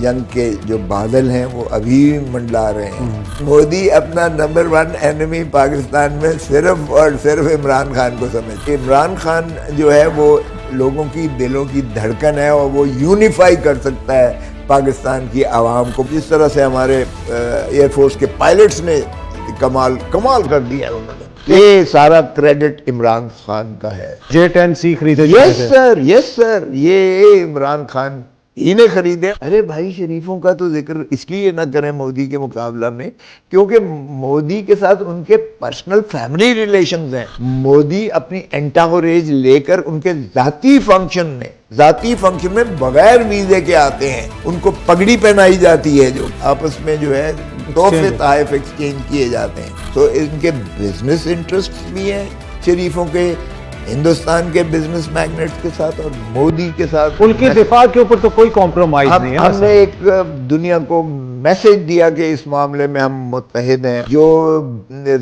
جنگ کے جو بادل ہیں وہ ابھی منڈلا رہے ہیں. مودی اپنا نمبر 1 اینیمی پاکستان میں صرف اور صرف عمران خان کو سمجھتے. عمران خان جو ہے وہ لوگوں کی دلوں کی دھڑکن ہے اور وہ یونیفائی کر سکتا ہے پاکستان کی عوام کو. جس طرح سے ہمارے ایئر فورس کے پائلٹس نے کمال کر دیا ہے انہوں نے. یہ سارا کریڈٹ عمران خان کا ہے. J-10C خریدے. یس سر یہ عمران خان ہی نے خریدے. ارے بھائی شریفوں کا تو ذکر اس لیے نہ کریں مودی کے مقابلہ میں کیونکہ مودی کے ساتھ ان کے پرسنل فیملی ریلیشنز ہیں. مودی اپنی انٹاگوریج لے کر ان کے ذاتی فنکشن میں بغیر ویزے کے آتے ہیں. ان کو پگڑی پہنائی جاتی ہے جو آپس میں جو ہے تحفے تحائف ایکسچینج کیے جاتے ہیں. تو ان کے بزنس انٹرسٹ بھی ہیں شریفوں کے ہندوستان کے بزنس میگنیٹس کے ساتھ اور مودی کے ساتھ. ان کے دفاع کے اوپر تو کوئی کمپرومائز نہیں ہے. ہم نے ایک دنیا کو میسج دیا کہ اس معاملے میں ہم متحد ہیں. جو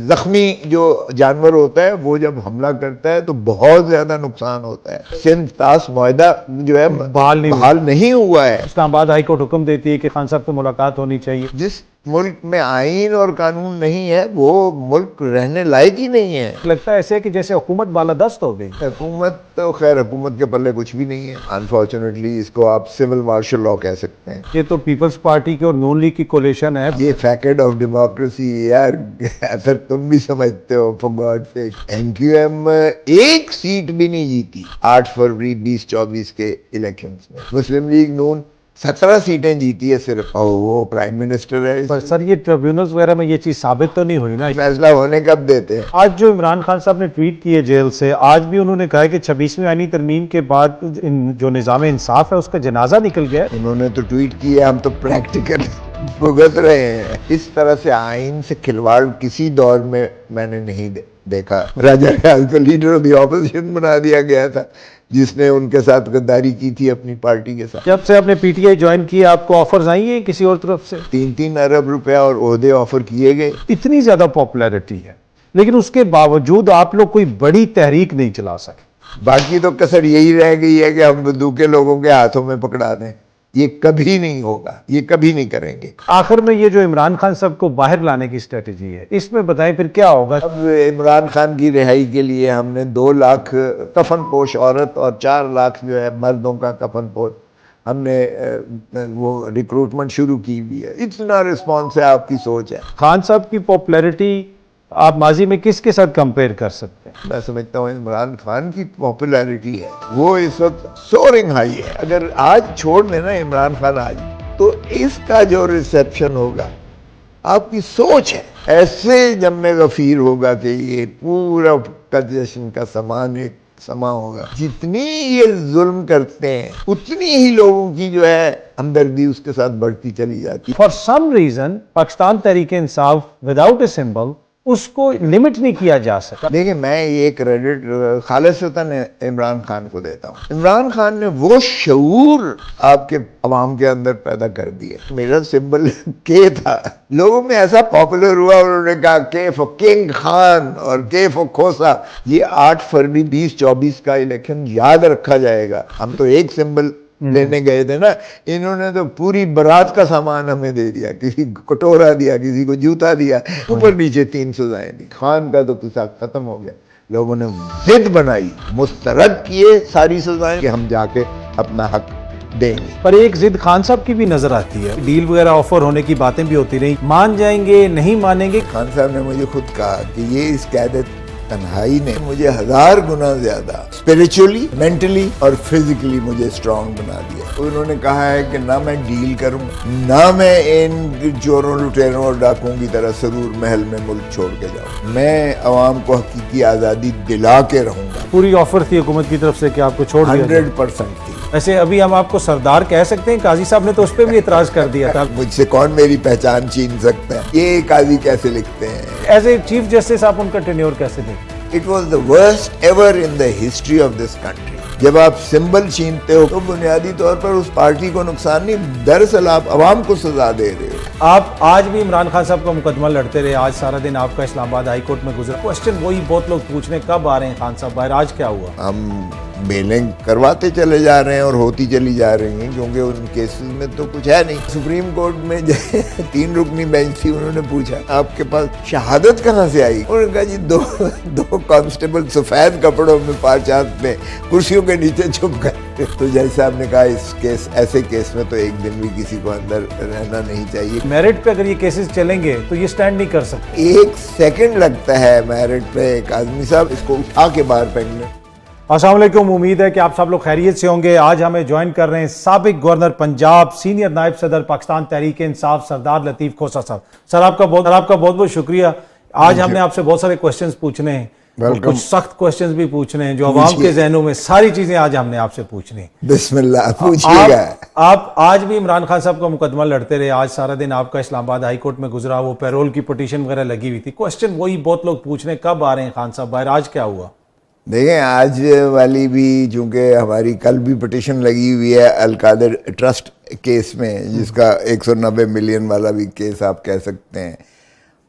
زخمی جو جانور ہوتا ہے وہ جب حملہ کرتا ہے تو بہت زیادہ نقصان ہوتا ہے. سندھ طاس معاہدہ جو ہے بحال نہیں ہوا ہے. اسلام آباد ہائی کورٹ حکم دیتی ہے کہ خان صاحب سے ملاقات ہونی چاہیے. جس ملک میں آئین اور قانون نہیں ہے وہ ملک رہنے لائق ہی نہیں ہے. لگتا ہے ایسے کہ جیسے حکومت بالادست ہو گئی. حکومت تو خیر حکومت کے پلے کچھ بھی نہیں ہے. انفارچونیٹلی اس کو آپ سول مارشل لاء کہہ سکتے ہیں. یہ تو پیپلز پارٹی کے اور نون لیگ کی کولیشن ہے. یہ فیکٹ آف ڈیموکریسی یار اثر تم بھی سمجھتے ہو. فار گاڈ سیک NQM ایک سیٹ بھی نہیں جیتی 8 فروری 2024 کے الیکشنز میں. مسلم لیگ نون 17 سیٹیں جیتی ہے صرف اور وہ پرائم منسٹر ہے. پر سر یہ ٹریبیونلز وغیرہ میں یہ چیز ثابت تو نہیں ہوئی نا. فیصلہ ہونے کب دیتے ہیں. آج جو عمران خان صاحب نے ٹویٹ کیے جیل سے آج بھی انہوں نے کہا کہ 26ویں آئینی ترمیم کے بعد جو نظام انصاف ہے اس کا جنازہ نکل گیا. انہوں نے تو ٹویٹ کیا ہم تو پریکٹیکل بھگت رہے ہیں. اس طرح سے آئین سے کھلواڑ کسی دور میں نے نہیں دیکھا. راجہ ریاض کو لیڈر آف دی اپوزیشن بنا دیا گیا تھا جس نے ان کے ساتھ غداری کی تھی اپنی پارٹی کے ساتھ. جب سے آپ نے PTI جوائن کیا آپ کو آفرز آئی ہیں کسی اور طرف سے؟ 3 ارب روپے اور عہدے آفر کیے گئے. اتنی زیادہ پاپولیرٹی ہے لیکن اس کے باوجود آپ لوگ کوئی بڑی تحریک نہیں چلا سکے. باقی تو کسر یہی رہ گئی ہے کہ ہم بندوقیں لوگوں کے ہاتھوں میں پکڑا دیں. یہ کبھی نہیں ہوگا. یہ کبھی نہیں کریں گے. آخر میں یہ جو عمران خان صاحب کو باہر لانے کی اسٹریٹجی ہے اس میں بتائیں پھر کیا ہوگا؟ اب عمران خان کی رہائی کے لیے ہم نے 2 لاکھ کفن پوش عورت اور 4 لاکھ جو ہے مردوں کا کفن پوش ہم نے وہ ریکروٹمنٹ شروع کی ہوئی ہے. اتنا رسپانس ہے. آپ کی سوچ ہے. خان صاحب کی پاپولیرٹی آپ ماضی میں کس کے ساتھ کمپیئر کر سکتے ہیں؟ میں سمجھتا ہوں عمران خان کی پاپولیرٹی ہے وہ اس وقت سورنگ ہائی ہے. اگر آج چھوڑ دینا عمران خان آج تو اس کا جو ریسیپشن ہوگا آپ کی سوچ ہے ایسے جم غفیر ہوگا کہ یہ پورا جشن کا سما ہوگا. جتنی یہ ظلم کرتے ہیں اتنی ہی لوگوں کی جو ہے ہمدردی اس کے ساتھ بڑھتی چلی جاتی. For some reason Pakistan Tehreek Insaf without a symbol اس کو لمٹ نہیں کیا جا سکتا. دیکھیں میں یہ کریڈٹ خالصتاً عمران خان کو دیتا ہوں. عمران خان نے وہ شعور آپ کے عوام کے اندر پیدا کر دیا. میرا سمبل کے تھا لوگوں میں ایسا پاپولر ہوا انہوں نے کہا کے فور کنگ خان اور کے فور کھوسا. یہ 8 فروری 2024 کا الیکشن یاد رکھا جائے گا. ہم تو ایک سمبل لینے گئے تھے نا. انہوں نے تو پوری برات کا سامان ہمیں دے دیا. کسی کو کٹورا دیا کسی کو جوتا دیا اوپر نیچے 3 سزائیں دی. خان کا تو قصہ ختم ہو گیا. لوگوں نے ضد بنائی مسترد کیے ساری سزائیں کہ ہم جا کے اپنا حق دیں گے. پر ایک ضد خان صاحب کی بھی نظر آتی ہے. ڈیل وغیرہ آفر ہونے کی باتیں بھی ہوتی رہی. مان جائیں گے نہیں مانیں گے. خان صاحب نے مجھے خود کہا کہ یہ اس قیادت تنہائی نے مجھے 1000 گنا زیادہ اسپریچولی مینٹلی اور فزیکلی مجھے اسٹرانگ بنا دیا. انہوں نے کہا ہے کہ نہ میں ڈیل کروں نہ میں ان چوروں لٹیروں اور ڈاکوں کی طرح سرور محل میں ملک چھوڑ کے جاؤں. میں عوام کو حقیقی آزادی دلا کے رہوں گا. پوری آفر تھی حکومت کی طرف سے کہ آپ کو چھوڑ دیا. 100% تھی. ویسے ابھی ہم آپ کو سردار کہہ سکتے ہیں. قاضی صاحب نے تو اس پہ بھی اعتراض کر دیا تھا. مجھ سے کون میری پہچان چھین سکتا ہے. یہ قاضی کیسے لکھتے ہیں. ایز اے چیف جسٹس آپ ان کا ٹینیور کیسے دیکھتے ہیں؟ It was the worst ever in the history of this country. جب آپ سمبل چھینتے ہو تو بنیادی طور پر اس پارٹی کو نقصان نہیں دراصل آپ عوام کو سزا دے رہے ہو. آپ آج بھی عمران خان صاحب کا مقدمہ لڑتے رہے, آج سارا دن آپ کا اسلام آباد ہائی کورٹ میں گزرا. کوشچن وہی بہت لوگ پوچھنے کب آ رہے ہیں خان صاحب باہر, آج کیا ہوا؟ ہم بیلنگ کرواتے چلے جا رہے ہیں اور ہوتی چلی جا رہی ہیں, کیونکہ ان کیسز میں تو کچھ ہے نہیں. سپریم کورٹ میں 3 رکنی بینچ تھی, انہوں نے پوچھا آپ کے پاس شہادت کہاں سے آئی؟ انہوں نے کہا جی دو کانسٹیبل سفید کپڑوں میں 5 ہاتھ میں کرسیوں کے نیچے چھپ کر. تو جج صاحب نے کہا اس کیس ایسے کیس میں تو ایک دن بھی کسی کو اندر رہنا نہیں چاہیے. میرٹ پہ اگر یہ کیسز چلیں گے تو یہ سٹینڈ نہیں کر سکتے. 1 سیکنڈ لگتا ہے میرٹ پہ ایک آدمی صاحب اس کو اٹھا کے باہر پھینکنے. السلام علیکم, امید ہے کہ آپ سب لوگ خیریت سے ہوں گے. آج ہمیں جوائن کر رہے ہیں سابق گورنر پنجاب, سینئر نائب صدر پاکستان تحریک انصاف سردار لطیف کھوسہ صاحب. سر آپ کا بہت بہت شکریہ. آج ہم نے آپ سے بہت سارے کوسچنز پوچھنے ہیں, کچھ سخت کوسچنز بھی پوچھنے ہیں جو عوام کے ذہنوں میں, ساری چیزیں آج ہم نے آپ سے پوچھنی ہیں. بسم اللہ پوچھیے گا. آپ آج بھی عمران خان صاحب کا مقدمہ لڑتے رہے, آج سارا دن آپ کا اسلام آباد ہائی کورٹ میں گزرا, وہ پیرول کی پٹیشن وغیرہ لگی ہوئی تھی. کوسچن وہی بہت لوگ پوچھنے کب آ رہے ہیں خان صاحب باہر, آج کیا ہوا؟ دیکھیں آج والی بھی چونکہ ہماری کل بھی پٹیشن لگی ہوئی ہے القادر ٹرسٹ کیس میں, جس کا 190 ملین والا بھی کیس آپ کہہ سکتے ہیں.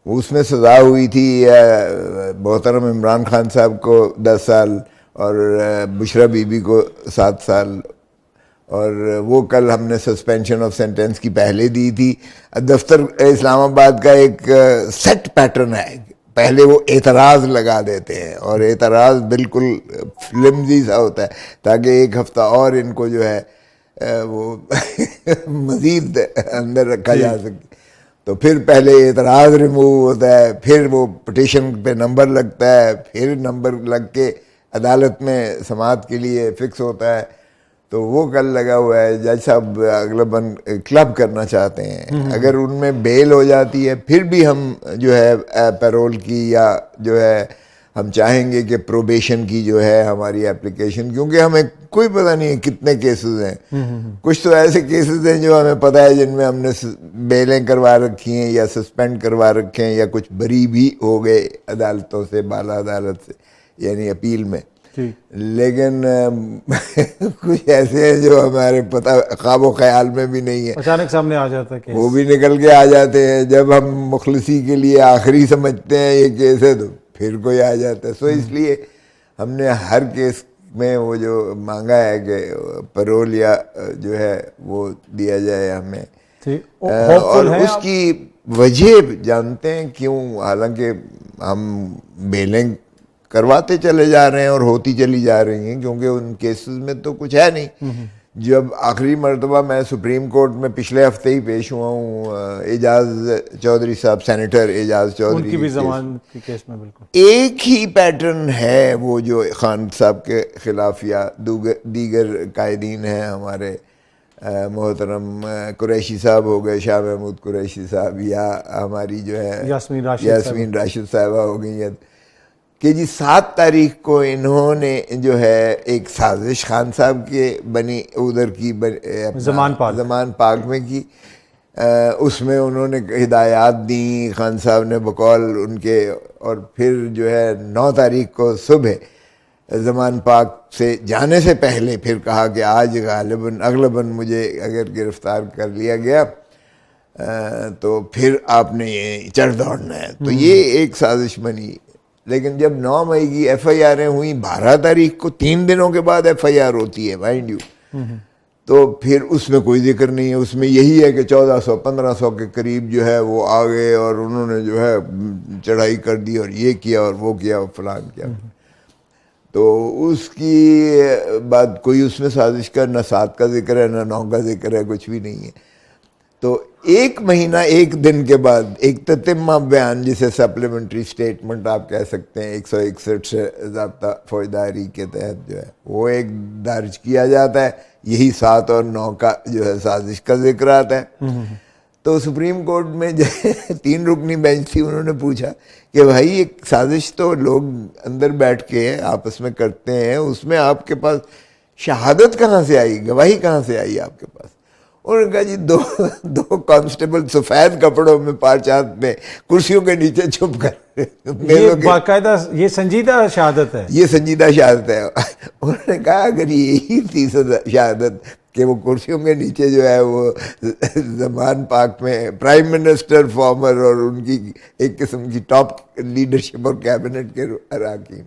اس میں سزا ہوئی تھی محترم عمران خان صاحب کو 10 سال اور بشرا بی بی کو 7 سال, اور وہ کل ہم نے سسپینشن آف سینٹینس کی پہلے دی تھی. دفتر اسلام آباد کا ایک سیٹ پیٹرن ہے, پہلے وہ اعتراض لگا دیتے ہیں اور اعتراض بالکل فلمزی سا ہوتا ہے تاکہ 1 ہفتہ اور ان کو جو ہے وہ مزید اندر رکھا جا سکے. تو پھر پہلے اعتراض ریموو ہوتا ہے, پھر وہ پٹیشن پہ نمبر لگتا ہے, پھر نمبر لگ کے عدالت میں سماعت کے لیے فکس ہوتا ہے. تو وہ کل لگا ہوا ہے. جج صاحب اغلباً کلب کرنا چاہتے ہیں, اگر ان میں بیل ہو جاتی ہے پھر بھی ہم جو ہے پیرول کی یا جو ہے ہم چاہیں گے کہ پروبیشن کی جو ہے ہماری اپلیکیشن, کیونکہ ہمیں کوئی پتہ نہیں ہے کتنے کیسز ہیں. کچھ تو ایسے کیسز ہیں جو ہمیں پتہ ہے جن میں ہم نے بیلیں کروا رکھی ہیں یا سسپینڈ کروا رکھے ہیں یا کچھ بری بھی ہو گئے عدالتوں سے, بالا عدالت سے, یعنی اپیل میں. لیکن کچھ ایسے ہیں جو ہمارے پتہ خواب و خیال میں بھی نہیں ہے, اچانک سامنے آ جاتا ہے, وہ بھی نکل کے آ جاتے ہیں. جب ہم مخلصی کے لیے آخری سمجھتے ہیں یہ کیس ہے تو پھر کوئی آ جاتا ہے. سو اس لیے ہم نے ہر کیس میں وہ جو مانگا ہے کہ پیرول یا جو ہے وہ دیا جائے ہمیں, اور اس کی وجہ جانتے ہیں کیوں. حالانکہ ہم بیلنگ کرواتے چلے جا رہے ہیں اور ہوتی چلی جا رہی ہیں, کیونکہ ان کیسز میں تو کچھ ہے نہیں. جب آخری مرتبہ میں سپریم کورٹ میں پچھلے ہفتے ہی پیش ہوا ہوں, اعجاز چودھری صاحب, سینیٹر اعجاز چودھری, ان کی بھی ضمانت کے کیس میں بالکل ایک ہی پیٹرن ہے, وہ جو خان صاحب کے خلاف یا دیگر قائدین ہیں ہمارے, محترم قریشی صاحب ہو گئے, شاہ محمود قریشی صاحب, یا ہماری جو ہے یاسمین راشد صاحبہ ہو گئی ہیں, کہ جی 7 تاریخ کو انہوں نے جو ہے ایک سازش خان صاحب کے بنی ادھر کی زمان پاک میں کی. اس میں انہوں نے ہدایات دیں خان صاحب نے بقول ان کے, اور پھر جو ہے 9 تاریخ کو صبح زمان پاک سے جانے سے پہلے پھر کہا کہ آج اغلباً مجھے اگر گرفتار کر لیا گیا تو پھر آپ نے یہ چڑھ دوڑنا ہے. تو یہ ایک سازش بنی. لیکن جب 9 مئی کی FIR ہوئیں, 12 تاریخ کو 3 دنوں کے بعد FIR ہوتی ہے مائنڈ یو, تو پھر اس میں کوئی ذکر نہیں ہے. اس میں یہی ہے کہ 1400-1500 کے قریب جو ہے وہ آ گئے اور انہوں نے جو ہے چڑھائی کر دی اور یہ کیا اور وہ کیا اور فلان کیا. تو اس کی بات کوئی اس میں سازش کا نہ 7 کا ذکر ہے نہ 9 کا ذکر ہے, کچھ بھی نہیں ہے. تو 1 مہینہ 1 دن کے بعد ایک تتمہ بیان, جسے سپلیمنٹری سٹیٹمنٹ آپ کہہ سکتے ہیں, 161 سے ضابطہ فوجداری کے تحت جو ہے وہ ایک درج کیا جاتا ہے. یہی 7 اور 9 کا جو ہے سازش کا ذکر آتا ہے. تو سپریم کورٹ میں 3 رکنی بینچ تھی, انہوں نے پوچھا کہ بھائی ایک سازش تو لوگ اندر بیٹھ کے آپس میں کرتے ہیں, اس میں آپ کے پاس شہادت کہاں سے آئی, گواہی کہاں سے آئی آپ کے پاس؟ انہوں نے کہا جی دو کانسٹیبل سفید کپڑوں میں پارچات میں کرسیوں کے نیچے چھپ کر یہ باقاعدہ یہ سنجیدہ شہادت ہے. یہ سنجیدہ شہادت ہے. انہوں نے کہا اگر یہی تھی شہادت کہ وہ کرسیوں کے نیچے جو ہے وہ زمان پاک میں پرائم منسٹر فارمر اور ان کی ایک قسم کی ٹاپ لیڈرشپ اور کیبنٹ کے اراکین،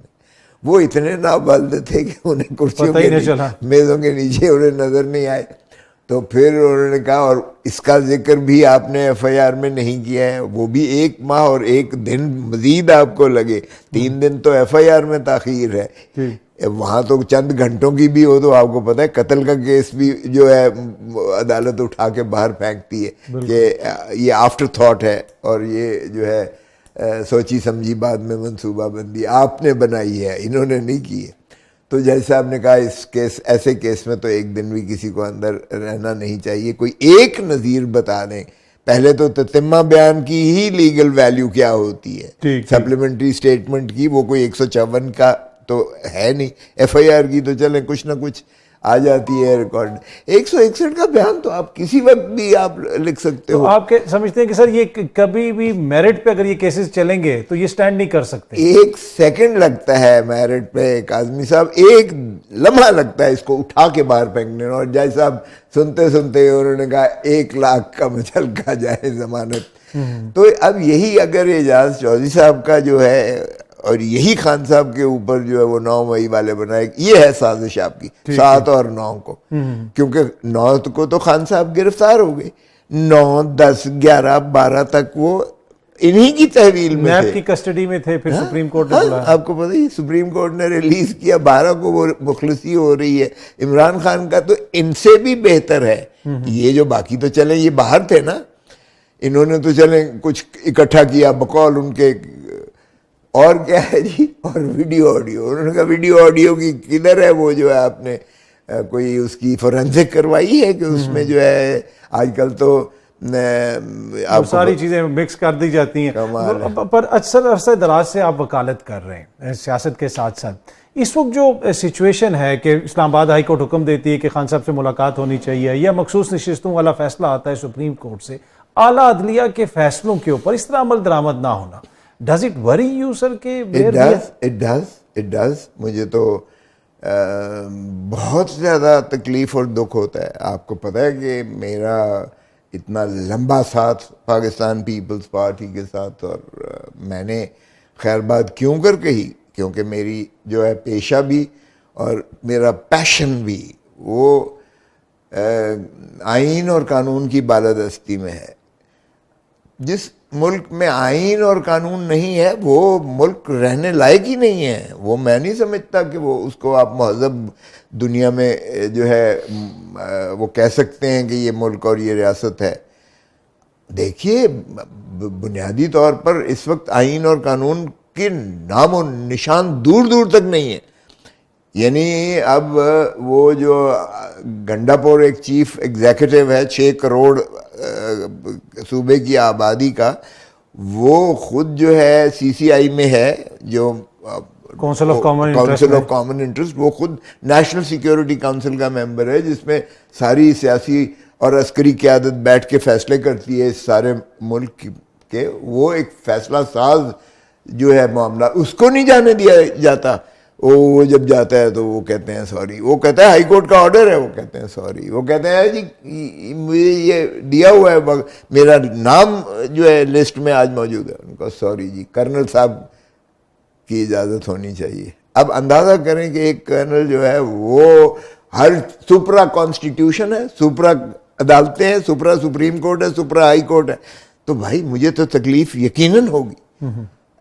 وہ اتنے نابالغ تھے کہ انہیں کرسیوں کے میزوں کے نیچے انہیں نظر نہیں آئے. تو پھر انہوں نے کہا اور اس کا ذکر بھی آپ نے ایف آئی آر میں نہیں کیا ہے، وہ بھی 1 ماہ اور 1 دن مزید آپ کو لگے، 3 دن تو ایف آئی آر میں تاخیر ہے، وہاں تو چند گھنٹوں کی بھی ہو تو آپ کو پتہ ہے قتل کا کیس بھی جو ہے عدالت اٹھا کے باہر پھینکتی ہے کہ یہ آفٹر تھاٹ ہے اور یہ جو ہے سوچی سمجھی بعد میں منصوبہ بندی آپ نے بنائی ہے، انہوں نے نہیں کی ہے. تو جج صاحب نے کہا اس کیس ایسے کیس میں تو 1 دن بھی کسی کو اندر رہنا نہیں چاہیے، کوئی ایک نظیر بتا دیں. پہلے تو تتمہ بیان کی ہی لیگل ویلیو کیا ہوتی ہے، سپلیمنٹری سٹیٹمنٹ کی وہ کوئی 154 کا تو ہے نہیں، ایف آئی آر کی تو چلیں کچھ نہ کچھ آ جاتی ہے ریکارڈ. 161 کا بیان تو آپ کسی وقت بھی آپ لکھ سکتے ہو. آپ سمجھتے ہیں کہ سر یہ کبھی بھی میرٹ پہ اگر یہ کیسز چلیں گے تو یہ سٹینڈ نہیں کر سکتے؟ 1 سیکنڈ لگتا ہے میرٹ پہ کاظمی صاحب، 1 لمحہ لگتا ہے اس کو اٹھا کے باہر پھینکنے. اور جج صاحب سنتے سنتے انہوں نے کہا 1 لاکھ کا مچلکا جائے ضمانت. تو اب یہی اگر اعجاز چودھری صاحب کا جو ہے اور یہی خان صاحب کے اوپر جو ہے وہ 9 مئی والے بنائے، یہ ہے سازش آپ کی 7 اور 9 کو، کیونکہ 9 کو تو خان صاحب گرفتار ہو گئے، 9 10 11 12 تک وہ انہی کی تحویل میں نیب کی کسٹڈی میں تھے. پھر سپریم کورٹ نے بلایا، آپ کو پتہ ہی سپریم کورٹ نے ریلیز کیا. 12 کو وہ مخلصی ہو رہی ہے. عمران خان کا تو ان سے بھی بہتر ہے. یہ جو باقی تو چلیں یہ باہر تھے نا، انہوں نے تو چلیں کچھ اکٹھا کیا بقول ان کے، اور کیا ہے جی، اور ویڈیو آڈیو. انہوں نے کہا ویڈیو آڈیو کی کدھر ہے وہ جو ہے آپ نے کوئی اس کی فورینسک کروائی ہے کہ اس میں جو ہے آج کل تو ساری چیزیں مکس کر دی جاتی ہیں. پر اکثر عرصہ دراز سے آپ وکالت کر رہے ہیں سیاست کے ساتھ ساتھ. اس وقت جو سچویشن ہے کہ اسلام آباد ہائی کورٹ حکم دیتی ہے کہ خان صاحب سے ملاقات ہونی چاہیے، یا مخصوص نشستوں والا فیصلہ آتا ہے سپریم کورٹ سے، اعلیٰ عدلیہ کے فیصلوں کے اوپر اس طرح عمل درآمد نہ ہونا، ڈز اٹ وری یو سر؟ کہ اٹ ڈز. مجھے تو بہت زیادہ تکلیف اور دکھ ہوتا ہے. آپ کو پتہ ہے کہ میرا اتنا لمبا ساتھ پاکستان پیپلز پارٹی کے ساتھ، اور میں نے خیر بات کیوں کر کہی، کیونکہ میری جو ہے پیشہ بھی اور میرا پیشن بھی وہ آئین اور قانون کی بالادستی میں ہے. جس ملک میں آئین اور قانون نہیں ہے وہ ملک رہنے لائق ہی نہیں ہے. وہ میں نہیں سمجھتا کہ وہ اس کو آپ مہذب دنیا میں جو ہے وہ کہہ سکتے ہیں کہ یہ ملک اور یہ ریاست ہے. دیکھیے بنیادی طور پر اس وقت آئین اور قانون کے نام و نشان دور دور تک نہیں ہے. یعنی اب وہ جو گنڈا پور ایک چیف ایگزیکٹو ہے 6 کروڑ صوبے کی آبادی کا، وہ خود جو ہے سی سی آئی میں ہے، جو کونسل آف کامن انٹرسٹ، وہ خود نیشنل سیکیورٹی کونسل کا ممبر ہے، جس میں ساری سیاسی اور عسکری قیادت بیٹھ کے فیصلے کرتی ہے اس سارے ملک کے. وہ ایک فیصلہ ساز جو ہے معاملہ، اس کو نہیں جانے دیا جاتا. وہ جب جاتا ہے تو وہ کہتے ہیں سوری، وہ کہتا ہے ہائی کورٹ کا آرڈر ہے، وہ کہتے ہیں سوری، وہ کہتے ہیں جی مجھے یہ دیا ہوا ہے، میرا نام جو ہے لسٹ میں آج موجود ہے. ان کو سوری جی، کرنل صاحب کی اجازت ہونی چاہیے. اب اندازہ کریں کہ ایک کرنل جو ہے وہ ہر سپرا کانسٹیٹیوشن ہے، سپرا عدالتیں ہیں، سپرا سپریم کورٹ ہے، سپرا ہائی کورٹ ہے. تو بھائی مجھے تو تکلیف یقیناً ہوگی.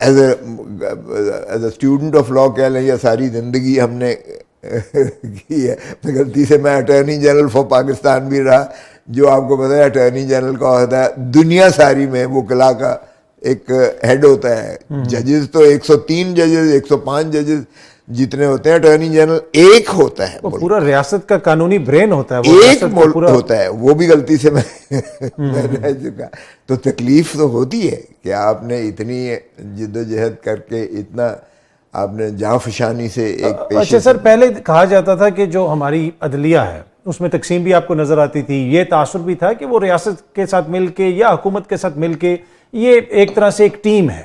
As a student of law کہہ لیں، یا ساری زندگی ہم نے کی ہے. غلطی سے میں اٹارنی جنرل فار پاکستان بھی رہا، جو آپ کو پتہ ہے اٹارنی جنرل کا عہدہ دنیا ساری میں وکلا کا ایک ہیڈ ہوتا ہے. ججز تو 103 ججز 105 ججز جتنے ہوتے ہیں، اٹارنی جنرل ایک ہوتا ہے. پورا ریاست کا قانونی برین ہوتا ہے، ایک ملک ہوتا ہے. وہ بھی غلطی سے میں رہ چکا. تو تکلیف تو ہوتی ہے کہ آپ نے اتنی جد و جہد کر کے اتنا آپ نے جاں فشانی سے ایک پیش. اچھا سر، پہلے کہا جاتا تھا کہ جو ہماری عدلیہ ہے اس میں تقسیم بھی آپ کو نظر آتی تھی. یہ تاثر بھی تھا کہ وہ ریاست کے ساتھ مل کے یا حکومت کے ساتھ مل کے یہ ایک طرح سے ایک ٹیم ہے.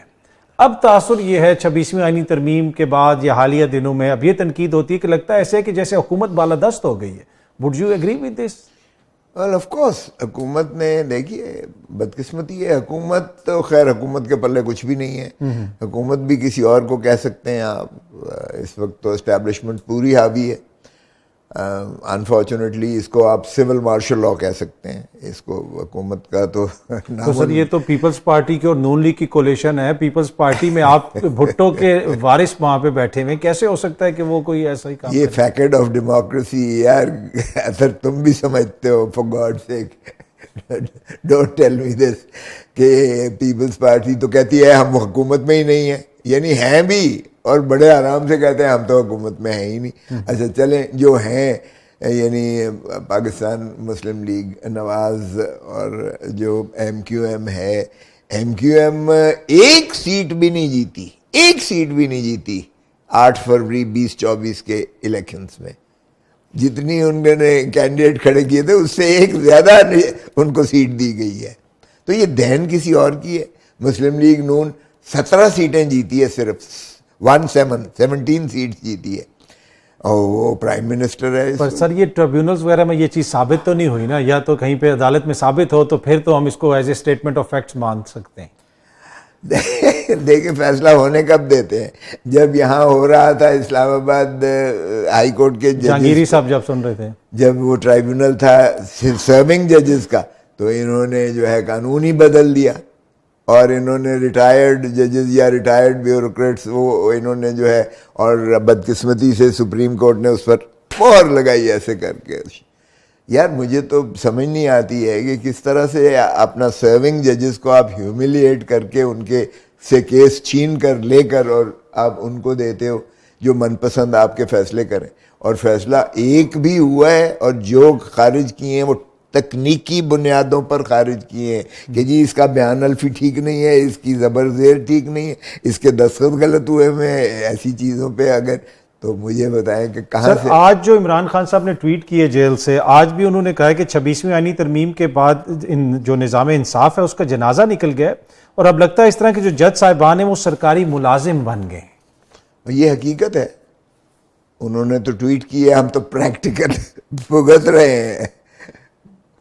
اب تاثر یہ ہے 26ویں آئینی ترمیم کے بعد یا حالیہ دنوں میں اب یہ تنقید ہوتی ہے کہ لگتا ہے ایسے کہ جیسے حکومت بالادست ہو گئی ہے. Would you agree with this? Well of course حکومت نے دیکھیے بدقسمتی ہے, حکومت تو خیر حکومت کے پلے کچھ بھی نہیں ہے. حکومت بھی کسی اور کو کہہ سکتے ہیں آپ. اس وقت تو اسٹیبلشمنٹ پوری حاوی ہے. انفارچونیٹلی اس کو آپ سول مارشل لاء کہہ سکتے ہیں. اس کو حکومت کا تو سر یہ تو پیپلز پارٹی کی اور نون لیگ کی کولیشن ہے. پیپلز پارٹی میں آپ بھٹو کے وارث وہاں پہ بیٹھے ہوئے, کیسے ہو سکتا ہے کہ وہ کوئی ایسا ہی کام؟ یہ فیکٹ آف ڈیموکریسی یار, اثر تم بھی سمجھتے ہو, for God sake don't tell me this کہ پیپلز پارٹی تو کہتی ہے ہم حکومت میں ہی نہیں ہیں, یعنی ہیں بھی اور بڑے آرام سے کہتے ہیں ہم تو حکومت میں ہیں ہی نہیں. اچھا چلیں جو ہیں یعنی پاکستان مسلم لیگ نواز اور جو ایم کیو ایم ہے, ایم کیو ایم ایک سیٹ بھی نہیں جیتی, ایک سیٹ بھی نہیں جیتی 8 فروری 2024 کے الیکشنز میں. جتنی انہوں نے کینڈیڈیٹ کھڑے کیے تھے اس سے ایک زیادہ ان کو سیٹ دی گئی ہے. تو یہ دہن کسی اور کی ہے. مسلم لیگ نون 17 سیٹیں جیتی ہے, صرف 17 سیٹس جیتی ہے, اور وہ پرائم منسٹر ہے. پر سر یہ ٹریبیونلز وغیرہ میں یہ چیز ثابت تو نہیں ہوئی نا, یا تو کہیں پہ عدالت میں ثابت ہو تو پھر تو ہم اس کو as a statement of facts مان سکتے ہیں. دیکھیں فیصلہ ہونے کب دیتے ہیں, جب یہاں ہو رہا تھا اسلام آباد ہائی کورٹ کے جہانگیری صاحب جب سن رہے تھے, جب وہ ٹرائیبیونل تھا سرونگ ججز کا, تو انہوں نے جو ہے قانون ہی بدل دیا اور انہوں نے ریٹائرڈ ججز یا ریٹائرڈ بیوروکریٹس وہ انہوں نے جو ہے, اور بدقسمتی سے سپریم کورٹ نے اس پر مہر لگائی ایسے کر کے. یار مجھے تو سمجھ نہیں آتی ہے کہ کس طرح سے اپنا سرونگ ججز کو آپ ہیوملیٹ کر کے ان کے سے کیس چھین کر لے کر اور آپ ان کو دیتے ہو جو من پسند آپ کے فیصلے کریں. اور فیصلہ ایک بھی ہوا ہے, اور جو خارج کیے ہیں وہ تکنیکی بنیادوں پر خارج کیے ہیں کہ جی اس کا بیان الفی ٹھیک نہیں ہے, اس کی زبر زیر ٹھیک نہیں ہے, اس کے دستخط غلط ہوئے میں ایسی چیزوں پہ. اگر تو مجھے بتائیں کہ کہاں سے. آج جو عمران خان صاحب نے ٹویٹ کیے جیل سے, آج بھی انہوں نے کہا کہ 26ویں آئینی ترمیم کے بعد جو نظام انصاف ہے اس کا جنازہ نکل گیا, اور اب لگتا ہے اس طرح کے جو جج صاحبان ہیں وہ سرکاری ملازم بن گئے. یہ حقیقت ہے, انہوں نے تو ٹویٹ کی ہے, ہم تو پریکٹیکل بھگت رہے ہیں.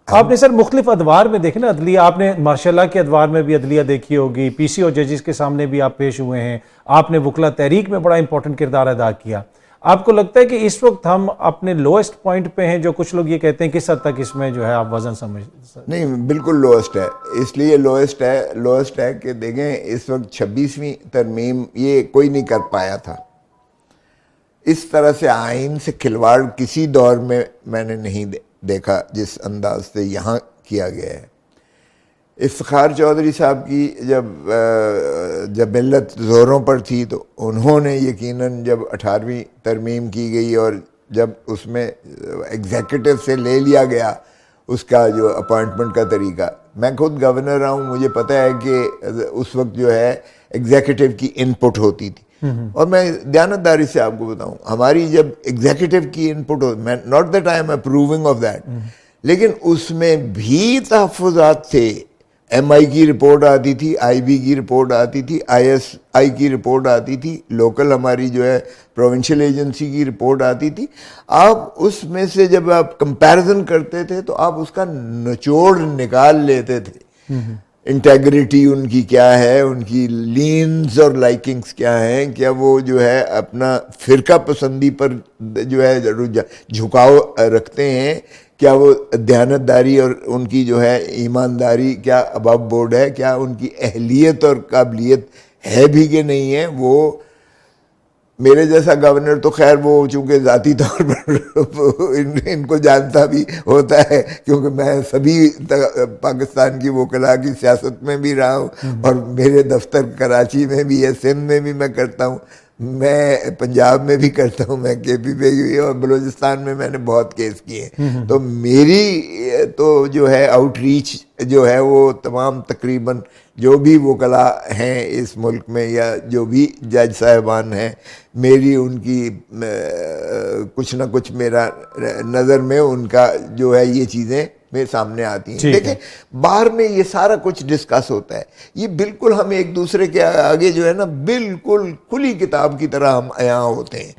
آپ نے سر مختلف ادوار میں دیکھے نا, عدلیہ آپ نے ماشاء اللہ کے ادوار میں بھی عدلیہ دیکھی ہوگی, پی سی او ججز کے سامنے بھی آپ پیش ہوئے ہیں, آپ نے وکلا تحریک میں بڑا امپورٹنٹ کردار ادا کیا. آپ کو لگتا ہے کہ اس وقت ہم اپنے لوئسٹ پوائنٹ پہ ہیں, جو کچھ لوگ یہ کہتے ہیں کس حد تک اس میں جو ہے آپ وزن سمجھ؟ نہیں بالکل لوئسٹ ہے. اس لیے لوئسٹ ہے کہ دیکھیں اس وقت 26ویں ترمیم یہ کوئی نہیں کر پایا تھا. اس طرح سے آئین سے کھلواڑ کسی دور میں نے نہیں دیکھا جس انداز سے یہاں کیا گیا ہے. افتخار چودھری صاحب کی جب ملت زوروں پر تھی تو انہوں نے یقیناً جب 18ویں ترمیم کی گئی اور جب اس میں ایگزیکٹو سے لے لیا گیا اس کا جو اپوائنٹمنٹ کا طریقہ, میں خود گورنر رہا ہوں, مجھے پتہ ہے کہ اس وقت جو ہے ایگزیکٹو کی ان پٹ ہوتی تھی. اور میں دیانتداری سے آپ کو بتاؤں, ہماری جب ایگزیکٹو کی ان پٹ ہو, میں not that I am approving of that, لیکن اس میں بھی تحفظات تھے. ایم آئی کی رپورٹ آتی تھی, آئی بی کی رپورٹ آتی تھی, آئی ایس آئی کی رپورٹ آتی تھی, لوکل ہماری جو ہے پروونشل ایجنسی کی رپورٹ آتی تھی. آپ اس میں سے جب آپ کمپیریزن کرتے تھے تو آپ اس کا نچوڑ نکال لیتے تھے. انٹیگریٹی ان کی کیا ہے, ان کی لینز اور لائکنگز کیا ہیں, کیا وہ جو ہے اپنا فرقہ پسندی پر جو ہے جھکاؤ رکھتے ہیں, کیا وہ دیانتداری اور ان کی جو ہے ایمانداری کیا ابو بورڈ ہے, کیا ان کی اہلیت اور قابلیت ہے بھی کہ نہیں ہے. وہ میرے جیسا گورنر تو خیر وہ چونکہ ذاتی طور پر ان کو جانتا بھی ہوتا ہے کیونکہ میں سبھی پاکستان کی وکلاء کی سیاست میں بھی رہا ہوں اور میرے دفتر کراچی میں بھی ہے, سندھ میں بھی میں کرتا ہوں, میں پنجاب میں بھی کرتا ہوں, میں کے پی پہ بھی, اور بلوچستان میں نے بہت کیس کیے ہیں. تو میری تو جو ہے آؤٹ ریچ جو ہے وہ تمام تقریباً جو بھی وکلاء ہیں اس ملک میں یا جو بھی جج صاحبان ہیں, میری ان کی کچھ نہ کچھ میرا نظر میں ان کا جو ہے یہ چیزیں میں سامنے آتی ہیں. دیکھیں باہر میں یہ سارا کچھ ڈسکس ہوتا ہے, یہ بالکل ہم ایک دوسرے کے آگے جو ہے نا بالکل کھلی کتاب کی طرح ہم یہاں ہوتے ہیں.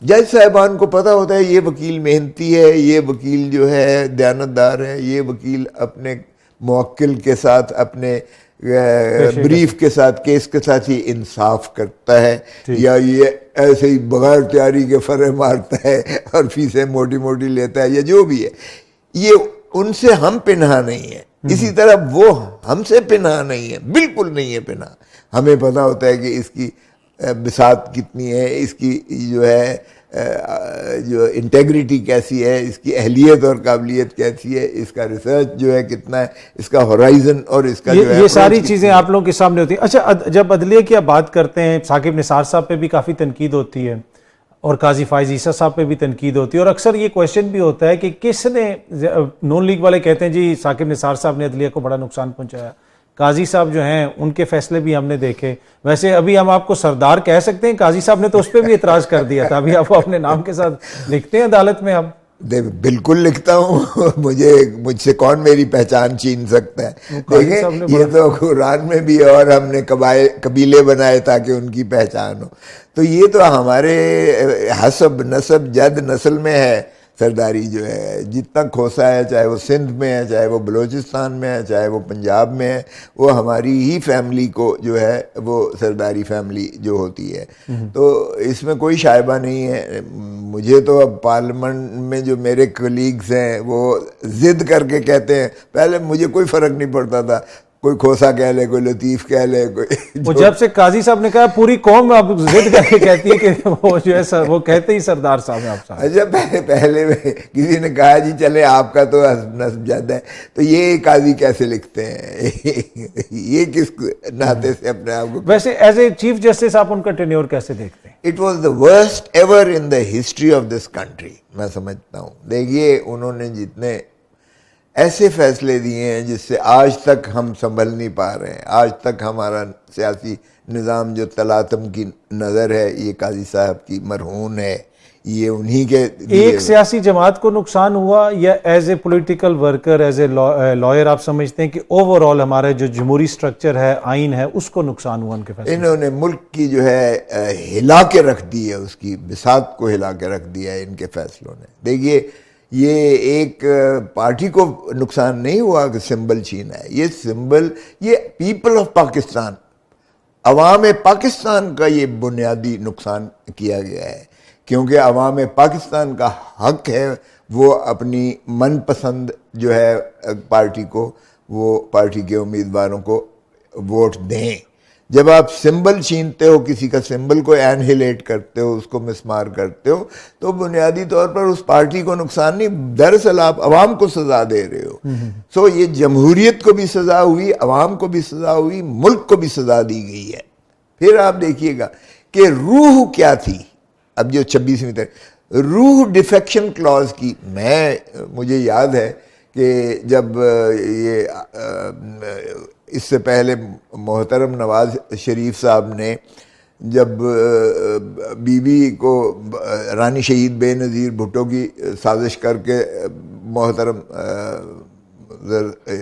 جج صاحبان کو پتہ ہوتا ہے یہ وکیل محنتی ہے, یہ وکیل جو ہے دیانتدار ہے, یہ وکیل اپنے موکل کے ساتھ اپنے بریف کے ساتھ کیس کے ساتھ ہی انصاف کرتا ہے, یا یہ ایسے ہی بغیر تیاری کے فرے مارتا ہے اور فیسیں موٹی موٹی لیتا ہے, یا جو بھی ہے. یہ ان سے ہم پنہا نہیں ہے, اسی طرح وہ ہم سے پنہا نہیں ہے, بالکل نہیں ہے پنہا. ہمیں پتہ ہوتا ہے کہ اس کی بساط کتنی ہے, اس کی جو ہے جو انٹیگریٹی کیسی ہے, اس کی اہلیت اور قابلیت کیسی ہے, اس کا ریسرچ جو ہے کتنا ہے, اس کا ہورائزن اور اس کا جو ہے یہ ساری چیزیں آپ لوگوں کے سامنے ہوتی ہیں. اچھا جب عدلیہ کی آپ بات کرتے ہیں, ثاقب نثار صاحب پہ بھی کافی تنقید ہوتی ہے اور قاضی فائز عیسیٰ صاحب پہ بھی تنقید ہوتی ہے, اور اکثر یہ کویشچن بھی ہوتا ہے کہ کس نے, نون لیگ والے کہتے ہیں جی ثاقب نثار صاحب نے عدلیہ کو بڑا نقصان پہنچایا, قاضی صاحب جو ہیں ان کے فیصلے بھی ہم نے دیکھے. ویسے ابھی ہم آپ کو سردار کہہ سکتے ہیں, قاضی صاحب نے تو اس پہ بھی اعتراض کر دیا تھا, ابھی آپ اپنے نام کے ساتھ لکھتے ہیں عدالت میں. اب بالکل لکھتا ہوں, مجھ سے کون میری پہچان چھین سکتا ہے. دیکھیں یہ تو قرآن میں بھی ہے, اور ہم نے قبیلے بنائے تاکہ ان کی پہچان ہو. تو یہ تو ہمارے حسب نسب جد نسل میں ہے سرداری جو ہے. جتنا کھوسا ہے, چاہے وہ سندھ میں ہے, چاہے وہ بلوچستان میں ہے, چاہے وہ پنجاب میں ہے, وہ ہماری ہی فیملی کو جو ہے وہ سرداری فیملی جو ہوتی ہے. تو اس میں کوئی شائبہ نہیں ہے. مجھے تو اب پارلیمنٹ میں جو میرے کولیگز ہیں وہ ضد کر کے کہتے ہیں, پہلے مجھے کوئی فرق نہیں پڑتا تھا, کوئی کھوسا کہہ لے, کوئی لطیف کہہ لے, کوئی جب سے قاضی صاحب نے کہا پوری قوم اب ضد کر کے کہتی ہے کہ وہ جو ہے وہ کہتے ہی سردار صاحب ہیں آپ صاحب. اچھا پہلے کسی نے کہا جی چلے آپ کا تو نسب جد ہے, تو یہ قاضی کیسے لکھتے ہیں, یہ کس ناطے سے اپنے آپ کو. ویسے ایز اے چیف جسٹس آپ ان کا ٹینیور کیسے دیکھتے ہیں؟ It was the worst ever in the history of this country, میں سمجھتا ہوں. دیکھیے انہوں نے جتنے ایسے فیصلے دیے ہیں جس سے آج تک ہم سنبھل نہیں پا رہے ہیں. آج تک ہمارا سیاسی نظام جو تلاطم کی نظر ہے, یہ قاضی صاحب کی مرہون ہے, یہ انہی کے ایک سیاسی جماعت کو نقصان ہوا, یا as a political worker, as a lawyer آپ سمجھتے ہیں کہ اوور آل ہمارا جو جمہوری سٹرکچر ہے, آئین ہے, اس کو نقصان ہوا ان کے فیصلے؟ انہوں نے ملک کی جو ہے ہلا کے رکھ دی ہے, اس کی بساط کو ہلا کے رکھ دیا ہے ان کے فیصلوں نے. دیکھیے یہ ایک پارٹی کو نقصان نہیں ہوا کہ سمبل چھینا ہے, یہ سمبل یہ پیپل آف پاکستان, عوام پاکستان کا یہ بنیادی نقصان کیا گیا ہے. کیونکہ عوام پاکستان کا حق ہے وہ اپنی من پسند جو ہے پارٹی کو, وہ پارٹی کے امیدواروں کو ووٹ دیں. جب آپ سمبل چھینتے ہو, کسی کا سمبل کو اینہیلیٹ کرتے ہو, اس کو مسمار کرتے ہو, تو بنیادی طور پر اس پارٹی کو نقصان نہیں, دراصل آپ عوام کو سزا دے رہے ہو. سو یہ جمہوریت کو بھی سزا ہوئی, عوام کو بھی سزا ہوئی, ملک کو بھی سزا دی گئی ہے. پھر آپ دیکھیے گا کہ روح کیا تھی. اب جو 26ویں تاریخ روح ڈیفیکشن کلاز کی, مجھے یاد ہے کہ جب یہ اس سے پہلے محترم نواز شریف صاحب نے جب بی بی کو رانی شہید بے نظیر بھٹو کی سازش کر کے محترم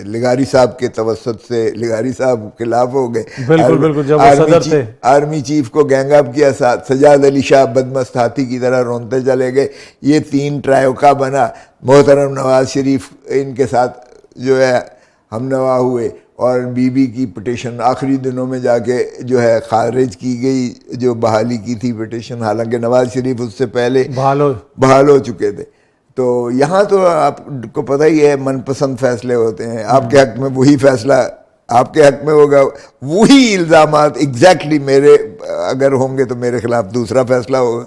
لغاری صاحب کے توسط سے لغاری صاحب خلاف ہو گئے. بالکل جب وہ صدر تھے, آرمی چیف کو گینگ اپ کیا, سجاد علی شاہ بدمست ہاتھی کی طرح رونتے چلے گئے. یہ 3 ٹرائیوکا بنا, محترم نواز شریف ان کے ساتھ جو ہے ہم نوا ہوئے, اور بی بی کی پٹیشن آخری دنوں میں جا کے جو ہے خارج کی گئی, جو بحالی کی تھی پٹیشن, حالانکہ نواز شریف اس سے پہلے بحال ہو چکے تھے. تو یہاں تو آپ کو پتہ ہی ہے من پسند فیصلے ہوتے ہیں, آپ کے حق میں وہی فیصلہ آپ کے حق میں ہوگا, وہی الزامات ایگزیکٹلی میرے اگر ہوں گے تو میرے خلاف دوسرا فیصلہ ہوگا.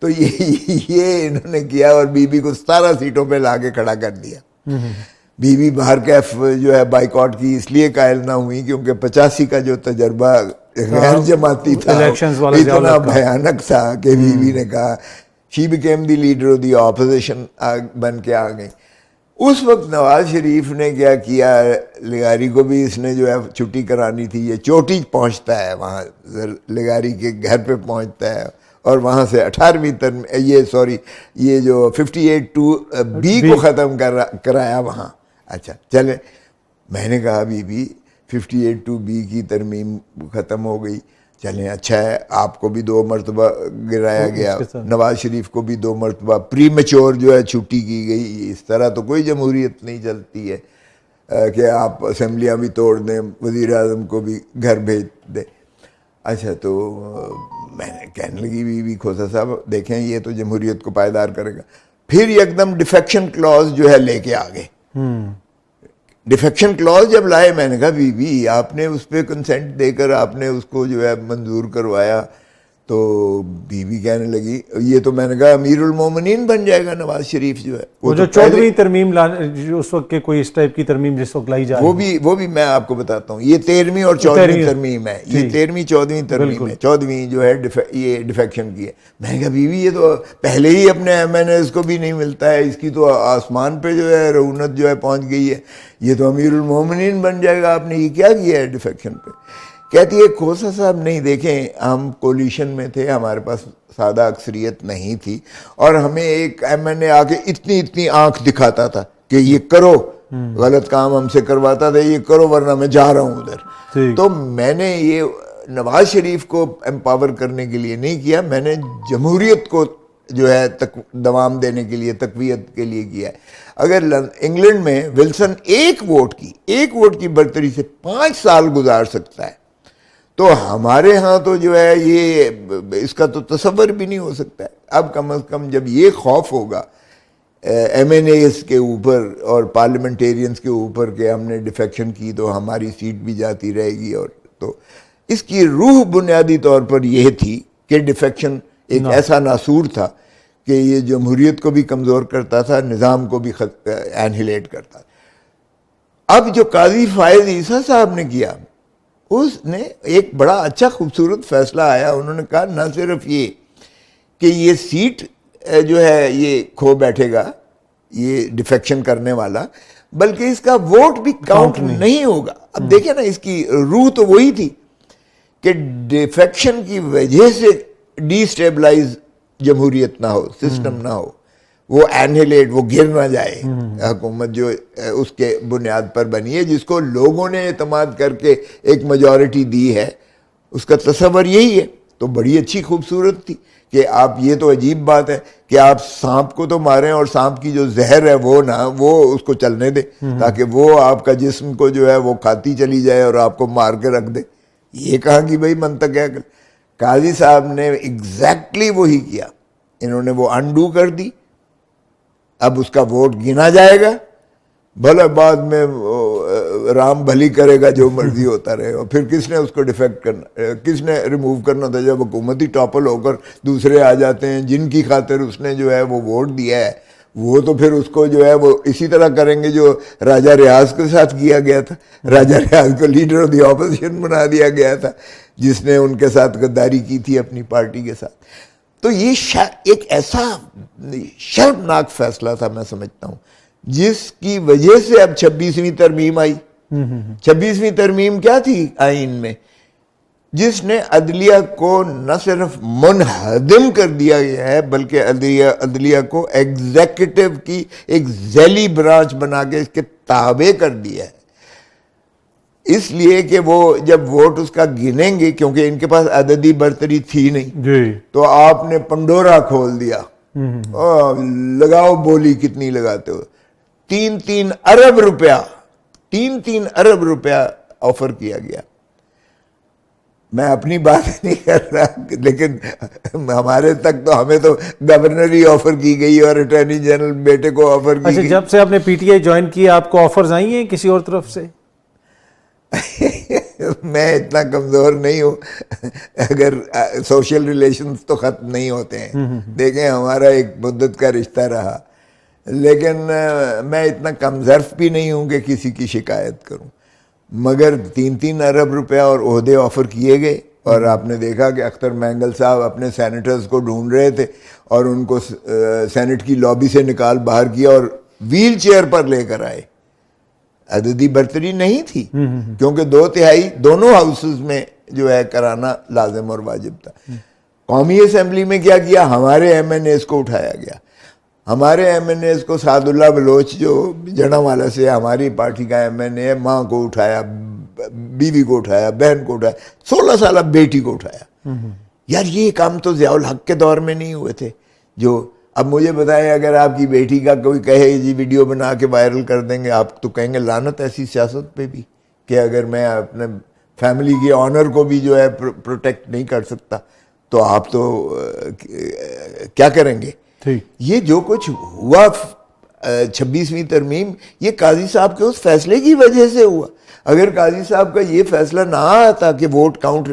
تو یہ انہوں نے کیا, اور بی بی کو 17 سیٹوں پہ لا کے کھڑا کر دیا. بی بی باہر کیف جو ہے بائیکاٹ کی اس لیے قائل نہ ہوئی کیونکہ 85 کا جو تجربہ غیر جماعتی تھا, elections والا اتنا ضیاء الحق کا. بھیانک تھا کہ بی بی نے کہا she became the leader of the opposition بن کے آ گئی. اس وقت نواز شریف نے کیا کیا, لغاری کو بھی اس نے جو ہے چھٹی کرانی تھی, یہ چوٹی پہنچتا ہے وہاں لغاری کے گھر پہ پہنچتا ہے اور وہاں سے 18ویں یہ جو 58(2)B کو ختم کرایا وہاں. اچھا چلے, میں نے کہا بی 58(2)B کی ترمیم ختم ہو گئی, چلیں اچھا ہے, آپ کو بھی 2 مرتبہ گرایا گیا, نواز شریف کو بھی 2 مرتبہ پری میچور جو ہے چھٹی کی گئی. اس طرح تو کوئی جمہوریت نہیں چلتی ہے کہ آپ اسمبلیاں بھی توڑ دیں, وزیر اعظم کو بھی گھر بھیج دیں. اچھا تو میں نے کہنے لگی بی کھوسا صاحب دیکھیں یہ تو جمہوریت کو پائیدار کرے گا. پھر ایک دم ڈیفیکشن کلوز جو ہے لے کے آ گئے. ڈیفیکشن کلوز جب لائے, میں نے کہا بی آپ نے اس پہ کنسنٹ دے کر آپ نے اس کو جو ہے منظور کروایا, تو بی کہنے لگی یہ تو میں نے کہا امیر المومنین بن جائے گا نواز شریف جو ہے. وہ جو 14ویں ترمیم اس وقت کے کوئی اس ٹائپ کی ترمیم جس وقت لائی جائے وہ بھی میں آپ کو بتاتا ہوں, یہ 13ویں اور 14ویں ترمیم ہے, یہ 13ویں 14ویں ترمیم ہے. 14ویں جو ہے یہ ڈیفیکشن کی ہے. میں نے کہا بی یہ تو پہلے ہی اپنے MNAs کو بھی نہیں ملتا ہے, اس کی تو آسمان پہ جو ہے رعونت جو ہے پہنچ گئی ہے, یہ تو امیر المومنین بن جائے گا, آپ نے یہ کیا کیا ہے ڈیفیکشن پہ. کہتی ہے کھوسا صاحب نہیں دیکھیں ہم کولیشن میں تھے, ہمارے پاس سادہ اکثریت نہیں تھی, اور ہمیں ایک MNA آ کے اتنی آنکھ دکھاتا تھا کہ یہ کرو, غلط کام ہم سے کرواتا تھا, یہ کرو ورنہ میں جا رہا ہوں ادھر. تو میں نے یہ نواز شریف کو امپاور کرنے کے لیے نہیں کیا, میں نے جمہوریت کو جو ہے دوام دینے کے لیے, تقویت کے لیے کیا ہے. اگر انگلینڈ میں ولسن ایک ووٹ کی برتری سے 5 سال گزار سکتا ہے, تو ہمارے ہاں تو جو ہے یہ اس کا تو تصور بھی نہیں ہو سکتا ہے. اب کم از کم جب یہ خوف ہوگا MNAs کے اوپر اور پارلیمنٹیرینز کے اوپر کہ ہم نے ڈیفیکشن کی تو ہماری سیٹ بھی جاتی رہے گی, اور تو اس کی روح بنیادی طور پر یہ تھی کہ ڈیفیکشن ایک ایسا ناسور تھا کہ یہ جمہوریت کو بھی کمزور کرتا تھا, نظام کو بھی انہیلیٹ کرتا تھا. اب جو قاضی فائز عیسیٰ صاحب نے کیا, اس نے ایک بڑا اچھا خوبصورت فیصلہ آیا. انہوں نے کہا نہ صرف یہ کہ یہ سیٹ جو ہے یہ کھو بیٹھے گا یہ ڈیفیکشن کرنے والا, بلکہ اس کا ووٹ بھی کاؤنٹ نہیں ہوگا. اب دیکھیں نا, اس کی روح تو وہی تھی کہ ڈیفیکشن کی وجہ سے ڈی سٹیبلائز جمہوریت نہ ہو, سسٹم نہ ہو, وہ انہیلیٹ, وہ گر نہ جائے حکومت جو اس کے بنیاد پر بنی ہے, جس کو لوگوں نے اعتماد کر کے ایک میجورٹی دی ہے. اس کا تصور یہی ہے. تو بڑی اچھی خوبصورت تھی کہ آپ, یہ تو عجیب بات ہے کہ آپ سانپ کو تو ماریں اور سانپ کی جو زہر ہے وہ اس کو چلنے دیں, تاکہ وہ آپ کا جسم کو جو ہے وہ کھاتی چلی جائے اور آپ کو مار کے رکھ دے. یہ کہا کہ بھائی منطق ہے. قاضی صاحب نے ایگزیکٹلی وہی کیا. انہوں نے وہ انڈو کر دی. اب اس کا ووٹ گنا جائے گا, بھلا بعد میں رام بھلی کرے گا, جو مرضی ہوتا رہے. اور پھر کس نے اس کو ڈیفیکٹ کرنا, کس نے ریموو کرنا تھا؟ جب حکومتی ٹاپل ہو کر دوسرے آ جاتے ہیں جن کی خاطر اس نے جو ہے وہ ووٹ دیا ہے, وہ تو پھر اس کو جو ہے وہ اسی طرح کریں گے جو راجہ ریاض کے ساتھ کیا گیا تھا. راجہ ریاض کو لیڈر آف دی اپوزیشن بنا دیا گیا تھا, جس نے ان کے ساتھ غداری کی تھی اپنی پارٹی کے ساتھ. تو یہ ایک ایسا شرمناک فیصلہ تھا, میں سمجھتا ہوں, جس کی وجہ سے اب 26ویں ترمیم آئی. 26ویں ترمیم کیا تھی آئین میں؟ جس نے عدلیہ کو نہ صرف منہدم کر دیا گیا ہے, بلکہ عدلیہ کو ایگزیکٹو کی ایک ذیلی برانچ بنا کے اس کے تابع کر دیا ہے. اس لیے کہ وہ جب ووٹ اس کا گنیں گے, کیونکہ ان کے پاس عددی برتری تھی نہیں, تو آپ نے پنڈورا کھول دیا. لگاؤ بولی کتنی لگاتے ہو. 3 ارب روپیہ آفر کیا گیا. میں اپنی بات نہیں کر رہا, لیکن ہمارے تک تو ہمیں تو گورنر ہی آفر کی گئی اور اٹارنی جنرل بیٹے کو آفر کی گئی. جب سے آپ نے PTI جوائن کیا, آپ کو آفرز آئی ہیں کسی اور طرف سے؟ میں اتنا کمزور نہیں ہوں. اگر سوشل ریلیشنز تو ختم نہیں ہوتے ہیں. دیکھیں ہمارا ایک مدت کا رشتہ رہا, لیکن میں اتنا کم ظرف بھی نہیں ہوں کہ کسی کی شکایت کروں. مگر 3-3 ارب روپیہ اور عہدے آفر کیے گئے. اور آپ نے دیکھا کہ اختر مینگل صاحب اپنے سینیٹرز کو ڈھونڈ رہے تھے اور ان کو سینٹ کی لابی سے نکال باہر کیا اور ویل چیئر پر لے کر آئے. عددی برتری نہیں تھی کیونکہ 2/3 دونوں ہاؤسز میں جو ہے کرانا لازم اور واجب تھا. قومی اسمبلی میں کیا کیا, ہمارے ایم این ایز کو اٹھایا گیا. ہمارے ایم این ایز کو سعد اللہ بلوچ جو جڑا والا سے ہماری پارٹی کا ایم این اے, ماں کو اٹھایا, بیوی کو اٹھایا, بہن کو اٹھایا, 16 سالہ بیٹی کو اٹھایا. یار یہ کام تو ضیاء الحق کے دور میں نہیں ہوئے تھے. جو اب مجھے بتائیں, اگر آپ کی بیٹی کا کوئی کہے جی ویڈیو بنا کے وائرل کر دیں گے, آپ تو کہیں گے لعنت ایسی سیاست پہ بھی کہ اگر میں اپنے فیملی کے آنر کو بھی جو ہے پروٹیکٹ نہیں کر سکتا تو آپ تو کیا کریں گے. یہ جو کچھ ہوا 26ویں ترمیم, یہ قاضی صاحب کے اس فیصلے کی وجہ سے ہوا. اگر قاضی صاحب کا یہ فیصلہ نہ آتا کہ ووٹ کاؤنٹ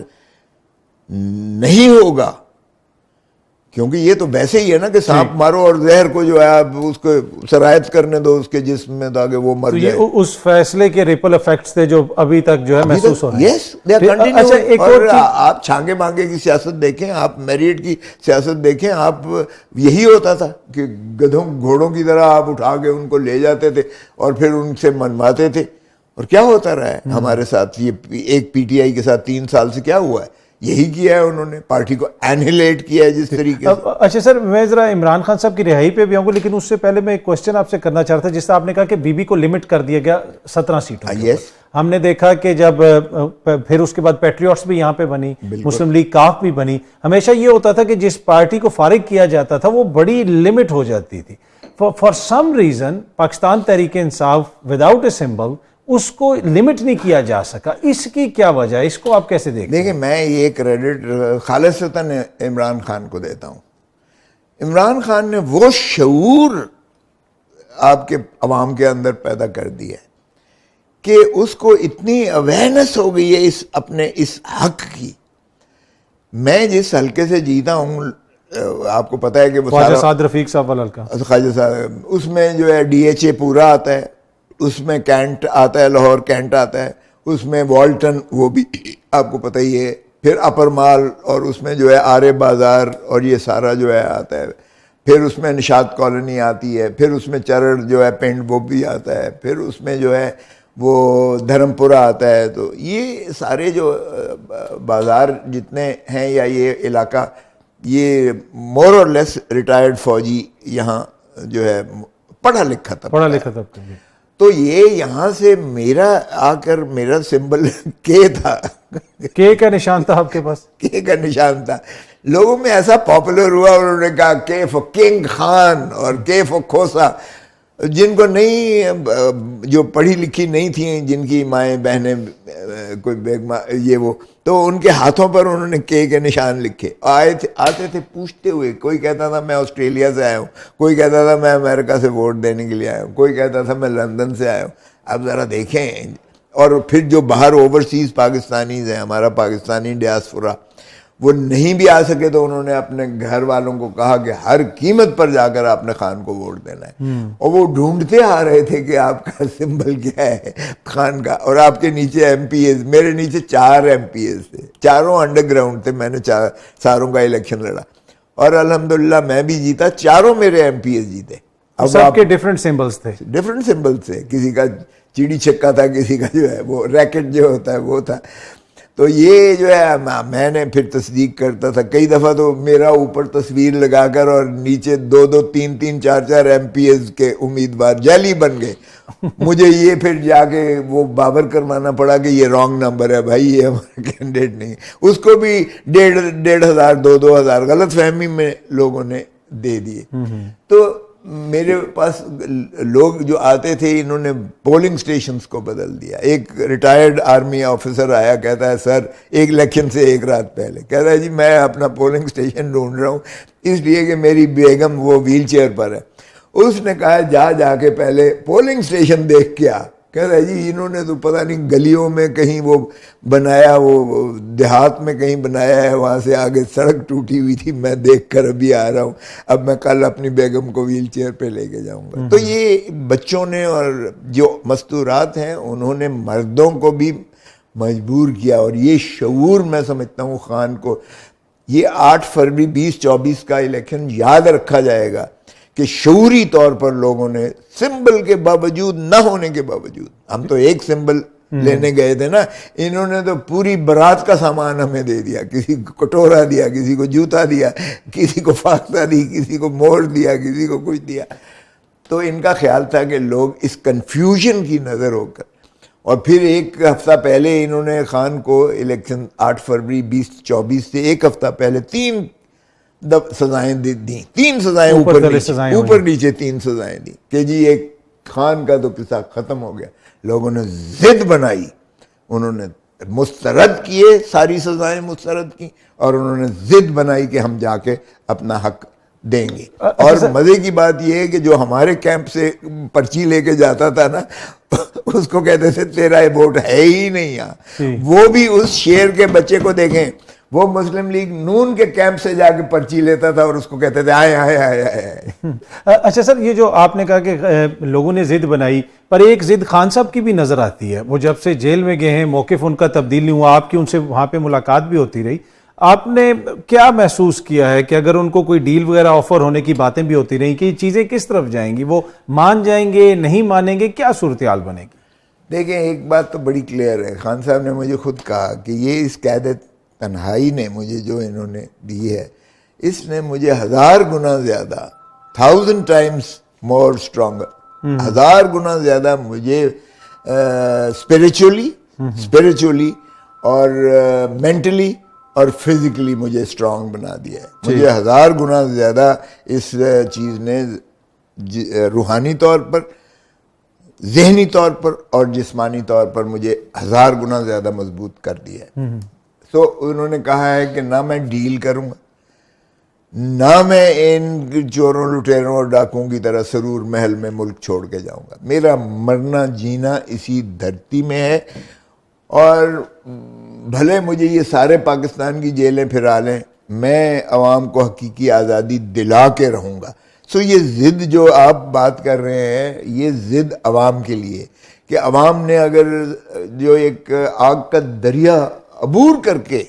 نہیں ہوگا, کیونکہ یہ تو ویسے ہی ہے نا کہ سانپ مارو اور زہر کو جو ہے آپ اس کو سرایت کرنے دو اس کے جسم میں تاکہ وہ مر جائے. یہ اس فیصلے کے ریپل ایفیکٹس تھے جو ابھی تک جو ہے محسوس ہو رہے ہیں. یس دے آر کنٹینیو. اور آپ چھانگے مانگے کی سیاست دیکھیں, آپ میریٹ کی سیاست دیکھیں, آپ یہی ہوتا تھا کہ گدھوں گھوڑوں کی طرح آپ اٹھا کے ان کو لے جاتے تھے اور پھر ان سے منواتے تھے. اور کیا ہوتا رہا ہے ہمارے ساتھ, یہ ایک پی ٹی آئی کے ساتھ 3 سال سے کیا ہوا ہے, یہی کیا ہے انہوں نے, پارٹی کو اینہیلیٹ کیا ہے جس طریقے سے. اچھا سر, میں ذرا عمران خان صاحب کی رہائی پہ بھی آؤں گا, لیکن اس سے پہلے میں ایک کوشچن آپ سے کرنا چاہ رہا تھا. جس طرح آپ نے کہا کہ بی بی کو لمٹ کر دیا گیا 17 سیٹوں. یس, ہم نے دیکھا کہ جب پھر اس کے بعد پیٹریوٹس بھی یہاں پہ بنی, مسلم لیگ کاف بھی بنی. ہمیشہ یہ ہوتا تھا کہ جس پارٹی کو فارغ کیا جاتا تھا وہ بڑی لمٹ ہو جاتی تھی. For some reason Pakistan Tehreek Insaf without a symbol اس کو لمٹ نہیں کیا جا سکا. اس کی کیا وجہ ہے, اس کو آپ کیسے دیکھتے ہیں؟ دیکھیں, میں یہ کریڈٹ خالصتاً عمران خان کو دیتا ہوں. عمران خان نے وہ شعور آپ کے عوام کے اندر پیدا کر دیا ہے کہ اس کو اتنی اویئرنیس ہو گئی ہے اپنے اس حق کی. میں جس حلقے سے جیتا ہوں, آپ کو پتہ ہے کہ خواجہ سعد رفیق صاحب والا حلقہ, خواجہ صاحب, اس میں جو ہے ڈی ایچ اے پورا آتا ہے, اس میں کینٹ آتا ہے, لاہور کینٹ آتا ہے, اس میں والٹن وہ بھی آپ کو پتہ ہی ہے, پھر اپر مال, اور اس میں جو ہے آرے بازار اور یہ سارا جو ہے آتا ہے, پھر اس میں نشاط کالونی آتی ہے, پھر اس میں چرڑ جو ہے پنڈ وہ بھی آتا ہے, پھر اس میں جو ہے وہ دھرم پورہ آتا ہے. تو یہ سارے جو بازار جتنے ہیں یا یہ علاقہ, یہ مور اور لیس ریٹائرڈ فوجی یہاں جو ہے پڑھا لکھا تھا. تو یہ یہاں سے میرا آ کر میرا سمبل کے تھا, کے کا نشان تھا آپ کے پاس, کے کا نشان تھا. لوگوں میں ایسا پاپولر ہوا, انہوں نے کہا کے فور کنگ خان اور کے فور کھوسا. جن کو نہیں, جو پڑھی لکھی نہیں تھیں, جن کی مائیں بہنیں کوئی بیگما یہ وہ, تو ان کے ہاتھوں پر انہوں نے کے نشان لکھے. آتے تھے پوچھتے ہوئے, کوئی کہتا تھا میں آسٹریلیا سے آیا ہوں, کوئی کہتا تھا میں امریکہ سے ووٹ دینے کے لیے آیا ہوں, کوئی کہتا تھا میں لندن سے آیا ہوں. اب ذرا دیکھیں. اور پھر جو باہر اوورسیز پاکستانیز ہیں, ہمارا پاکستانی ڈیاسپورا, وہ نہیں بھی آ سکے تو انہوں نے اپنے گھر والوں کو کہا کہ ہر قیمت پر جا کر آپ نے خان کو ووٹ دینا ہے. اور وہ ڈھونڈتے آ رہے تھے کہ آپ کا سمبل کیا ہے خان کا. اور آپ کے نیچے ایم پی ایز, میرے نیچے 4 ایم پی ایز تھے, چاروں انڈر گراؤنڈ تھے. میں نے ساروں کا الیکشن لڑا اور الحمدللہ میں بھی جیتا, چاروں میرے ایم پی ایز جیتے. اب سب کے ڈیفرنٹ سمبلز تھے, ڈیفرنٹ سمبلز تھے. کسی کا چیڑی چھکا تھا, کسی کا جو ہے وہ ریکٹ جو ہوتا ہے وہ تھا. تو یہ جو ہے میں نے پھر تصدیق کرتا تھا. کئی دفعہ تو میرا اوپر تصویر لگا کر اور نیچے 2-2, 3-3, 4-4 ایم پی ایز کے امیدوار جعلی بن گئے. مجھے یہ پھر جا کے وہ بابر کروانا پڑا کہ یہ رانگ نمبر ہے بھائی, یہ ہمارا کینڈیڈیٹ نہیں. اس کو بھی 1,500 2,000 غلط فہمی میں لوگوں نے دے دیے. تو میرے پاس لوگ جو آتے تھے, انہوں نے پولنگ سٹیشنز کو بدل دیا. ایک ریٹائرڈ آرمی آفیسر آیا, کہتا ہے سر ایک الیکشن سے 1 رات پہلے, کہتا ہے جی میں اپنا پولنگ سٹیشن ڈھونڈ رہا ہوں اس لیے کہ میری بیگم وہ ویل چیئر پر ہے. اس نے کہا جا کے پہلے پولنگ سٹیشن دیکھ کے آ, کہتا ہے جی انہوں نے تو پتہ نہیں گلیوں میں کہیں وہ بنایا, وہ دیہات میں کہیں بنایا ہے, وہاں سے آگے سڑک ٹوٹی ہوئی تھی, میں دیکھ کر ابھی آ رہا ہوں, اب میں کل اپنی بیگم کو ویل چیئر پہ لے کے جاؤں گا. تو یہ بچوں نے اور جو مستورات ہیں انہوں نے مردوں کو بھی مجبور کیا, اور یہ شعور میں سمجھتا ہوں خان کو, یہ 8 فروری 2024 کا الیکشن یاد رکھا جائے گا کہ شعوری طور پر لوگوں نے سمبل کے باوجود نہ ہونے کے باوجود, ہم تو ایک سمبل لینے گئے تھے نا, انہوں نے تو پوری برات کا سامان ہمیں دے دیا, کسی کو کٹورا دیا, کسی کو جوتا دیا, کسی کو فاختہ دی, کسی کو مور دیا, کسی کو کچھ دیا. تو ان کا خیال تھا کہ لوگ اس کنفیوژن کی نظر ہو کر, اور پھر ایک ہفتہ پہلے انہوں نے خان کو الیکشن 8 فروری 2024 سے ایک ہفتہ پہلے 3 سزائیں دیں, 3 سزائیں اوپر نیچے 3 سزائیں دیں کہ جی ایک خان کا تو قصہ ختم ہو گیا. لوگوں نے ضد بنائی, انہوں نے مسترد کیے, ساری سزائیں مسترد کی, اور انہوں نے ضد بنائی کہ ہم جا کے اپنا حق دیں گے. اور مزے کی بات یہ ہے کہ جو ہمارے کیمپ سے پرچی لے کے جاتا تھا نا, اس کو کہتے تھے تیرا یہ ووٹ ہے ہی نہیں یہاں. وہ بھی اس شیر کے بچے کو دیکھیں, وہ مسلم لیگ نون کے کیمپ سے جا کے پرچی لیتا تھا اور اس کو کہتے تھے آئے آئے آئے آئے. اچھا سر, یہ جو آپ نے کہا کہ لوگوں نے ضد بنائی, پر ایک ضد خان صاحب کی بھی نظر آتی ہے. وہ جب سے جیل میں گئے ہیں موقف ان کا تبدیل نہیں ہوا, آپ کی ان سے وہاں پہ ملاقات بھی ہوتی رہی, آپ نے کیا محسوس کیا ہے کہ اگر ان کو کوئی ڈیل وغیرہ آفر ہونے کی باتیں بھی ہوتی رہیں کہ یہ چیزیں کس طرف جائیں گی, وہ مان جائیں گے, نہیں مانیں گے, کیا صورتحال بنے گی؟ دیکھیں ایک بات تو بڑی کلیئر ہے, خان صاحب نے مجھے خود کہا کہ یہ اس قید تنہائی نے مجھے جو انہوں نے دی ہے, اس نے مجھے 1000 گنا زیادہ, 1000 times more stronger, 1000 گنا زیادہ مجھے اسپریچولی اور مینٹلی اور فزیکلی مجھے اسٹرانگ بنا دیا ہے. مجھے 1000 گنا زیادہ اس چیز نے روحانی طور پر, ذہنی طور پر اور جسمانی طور پر مجھے 1000 گنا زیادہ مضبوط کر دیا ہے. تو انہوں نے کہا ہے کہ نہ میں ڈیل کروں گا, نہ میں ان چوروں لٹیروں اور ڈاکوں کی طرح سرور محل میں ملک چھوڑ کے جاؤں گا. میرا مرنا جینا اسی دھرتی میں ہے, اور بھلے مجھے یہ سارے پاکستان کی جیلیں پھرا لیں, میں عوام کو حقیقی آزادی دلا کے رہوں گا. سو یہ ضد جو آپ بات کر رہے ہیں, یہ ضد عوام کے لیے, کہ عوام نے اگر جو ایک آگ کا دریا عبور کر کے,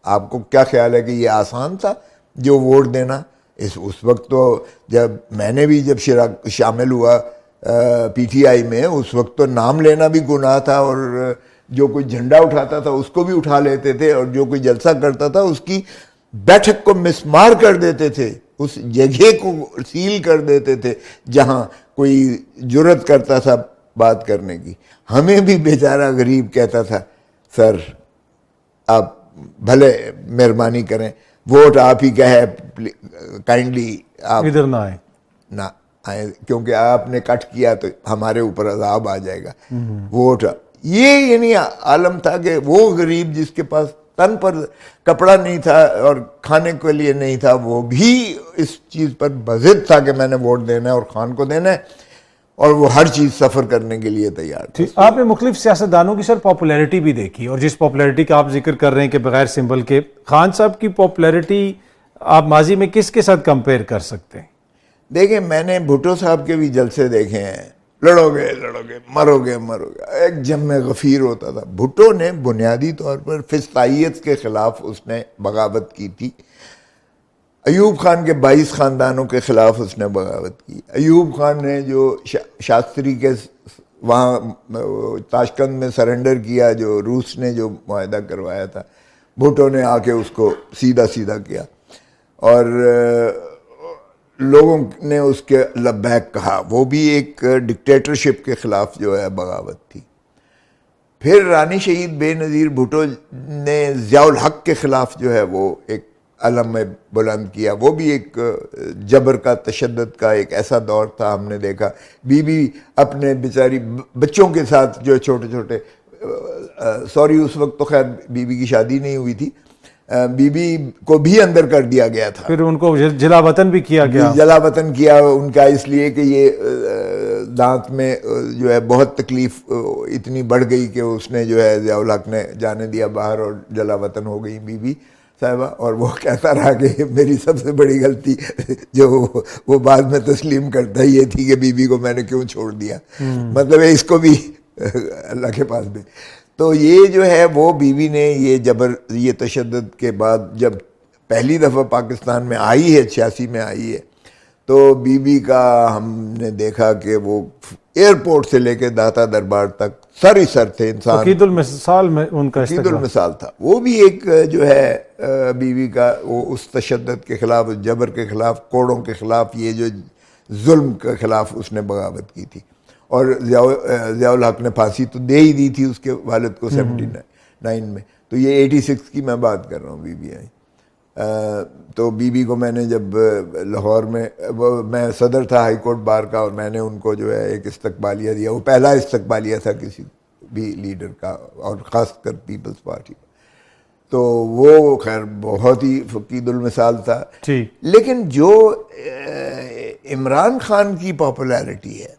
آپ کو کیا خیال ہے کہ یہ آسان تھا جو ووٹ دینا؟ اس وقت تو جب میں نے بھی جب شامل ہوا پی ٹی آئی میں, اس وقت تو نام لینا بھی گناہ تھا, اور جو کوئی جھنڈا اٹھاتا تھا اس کو بھی اٹھا لیتے تھے, اور جو کوئی جلسہ کرتا تھا اس کی بیٹھک کو مسمار کر دیتے تھے, اس جگہ کو سیل کر دیتے تھے جہاں کوئی جرت کرتا تھا بات کرنے کی. ہمیں بھی بیچارہ غریب کہتا تھا سر آپ بھلے مہربانی کریں, ووٹ آپ ہی کا ہے, کائنڈلی آپ ادھر نہ آئیں کیونکہ آپ نے کٹ کیا تو ہمارے اوپر عذاب آ جائے گا. ووٹ یہ یعنی عالم تھا کہ وہ غریب جس کے پاس تن پر کپڑا نہیں تھا اور کھانے کے لیے نہیں تھا, وہ بھی اس چیز پر بضد تھا کہ میں نے ووٹ دینا ہے اور خان کو دینا ہے, اور وہ ہر چیز سفر کرنے کے لیے تیار تھا. آپ نے مختلف سیاستدانوں کی سر پاپولیرٹی بھی دیکھی, اور جس پاپولیرٹی کا آپ ذکر کر رہے ہیں کہ بغیر سمبل کے, خان صاحب کی پاپولیرٹی آپ ماضی میں کس کے ساتھ کمپیئر کر سکتے ہیں؟ دیکھیں میں نے بھٹو صاحب کے بھی جلسے دیکھے ہیں, لڑو گے مرو گے, ایک جم غفیر ہوتا تھا. بھٹو نے بنیادی طور پر فسطائیت کے خلاف اس نے بغاوت کی تھی. ایوب خان کے 22 خاندانوں کے خلاف اس نے بغاوت کی. ایوب خان نے جو شاستری کے وہاں تاشکند میں سرنڈر کیا, جو روس نے جو معاہدہ کروایا تھا, بھٹو نے آ کے اس کو سیدھا کیا, اور لوگوں نے اس کے لبیک کہا. وہ بھی ایک ڈکٹیٹرشپ کے خلاف جو ہے بغاوت تھی. پھر رانی شہید بے نظیر بھٹو نے ضیاء الحق کے خلاف جو ہے وہ ایک علم میں بلند کیا. وہ بھی ایک جبر کا, تشدد کا ایک ایسا دور تھا. ہم نے دیکھا بی بی اپنے بیچاری بچوں کے ساتھ جو چھوٹے چھوٹے, سوری اس وقت تو خیر بی بی کی شادی نہیں ہوئی تھی, بی بی کو بھی اندر کر دیا گیا تھا, پھر ان کو جلا وطن بھی کیا گیا, جلا وطن کیا ان کا, اس لیے کہ یہ دانت میں جو ہے بہت تکلیف اتنی بڑھ گئی کہ اس نے جو ہے ضیاء الحق نے جانے دیا باہر اور جلا وطن ہو گئی بی بی صاحبہ. اور وہ کہتا رہا کہ میری سب سے بڑی غلطی جو وہ بعد میں تسلیم کرتا یہ تھی کہ بی بی کو میں نے کیوں چھوڑ دیا. مطلب ہے اس کو بھی اللہ کے پاس بھی. تو یہ جو ہے وہ بیوی نے یہ تشدد کے بعد جب پہلی دفعہ پاکستان میں آئی ہے 86 میں آئی ہے تو بیوی کا ہم نے دیکھا کہ وہ ایئرپورٹ سے لے کے داتا دربار تک سر ہی سر تھے انسان. عقید المثال میں ان کا عقید المثال تھا. وہ بھی ایک جو ہے بیوی کا وہ اس تشدد کے خلاف، اس جبر کے خلاف، کوڑوں کے خلاف، یہ جو ظلم کے خلاف اس نے بغاوت کی تھی. اور ضیاء الحق نے پھانسی تو دے ہی دی تھی اس کے والد کو 79 میں. تو یہ 86 کی میں بات کر رہا ہوں بی بی آئی. تو بی بی کو میں نے جب لاہور میں میں صدر تھا ہائی کورٹ بار کا اور میں نے ان کو جو ہے ایک استقبالیہ دیا. وہ پہلا استقبالیہ تھا کسی بھی لیڈر کا اور خاص کر پیپلز پارٹی کا. تو وہ خیر بہت ہی فقید المثال تھا. لیکن جو عمران خان کی پاپولیرٹی ہے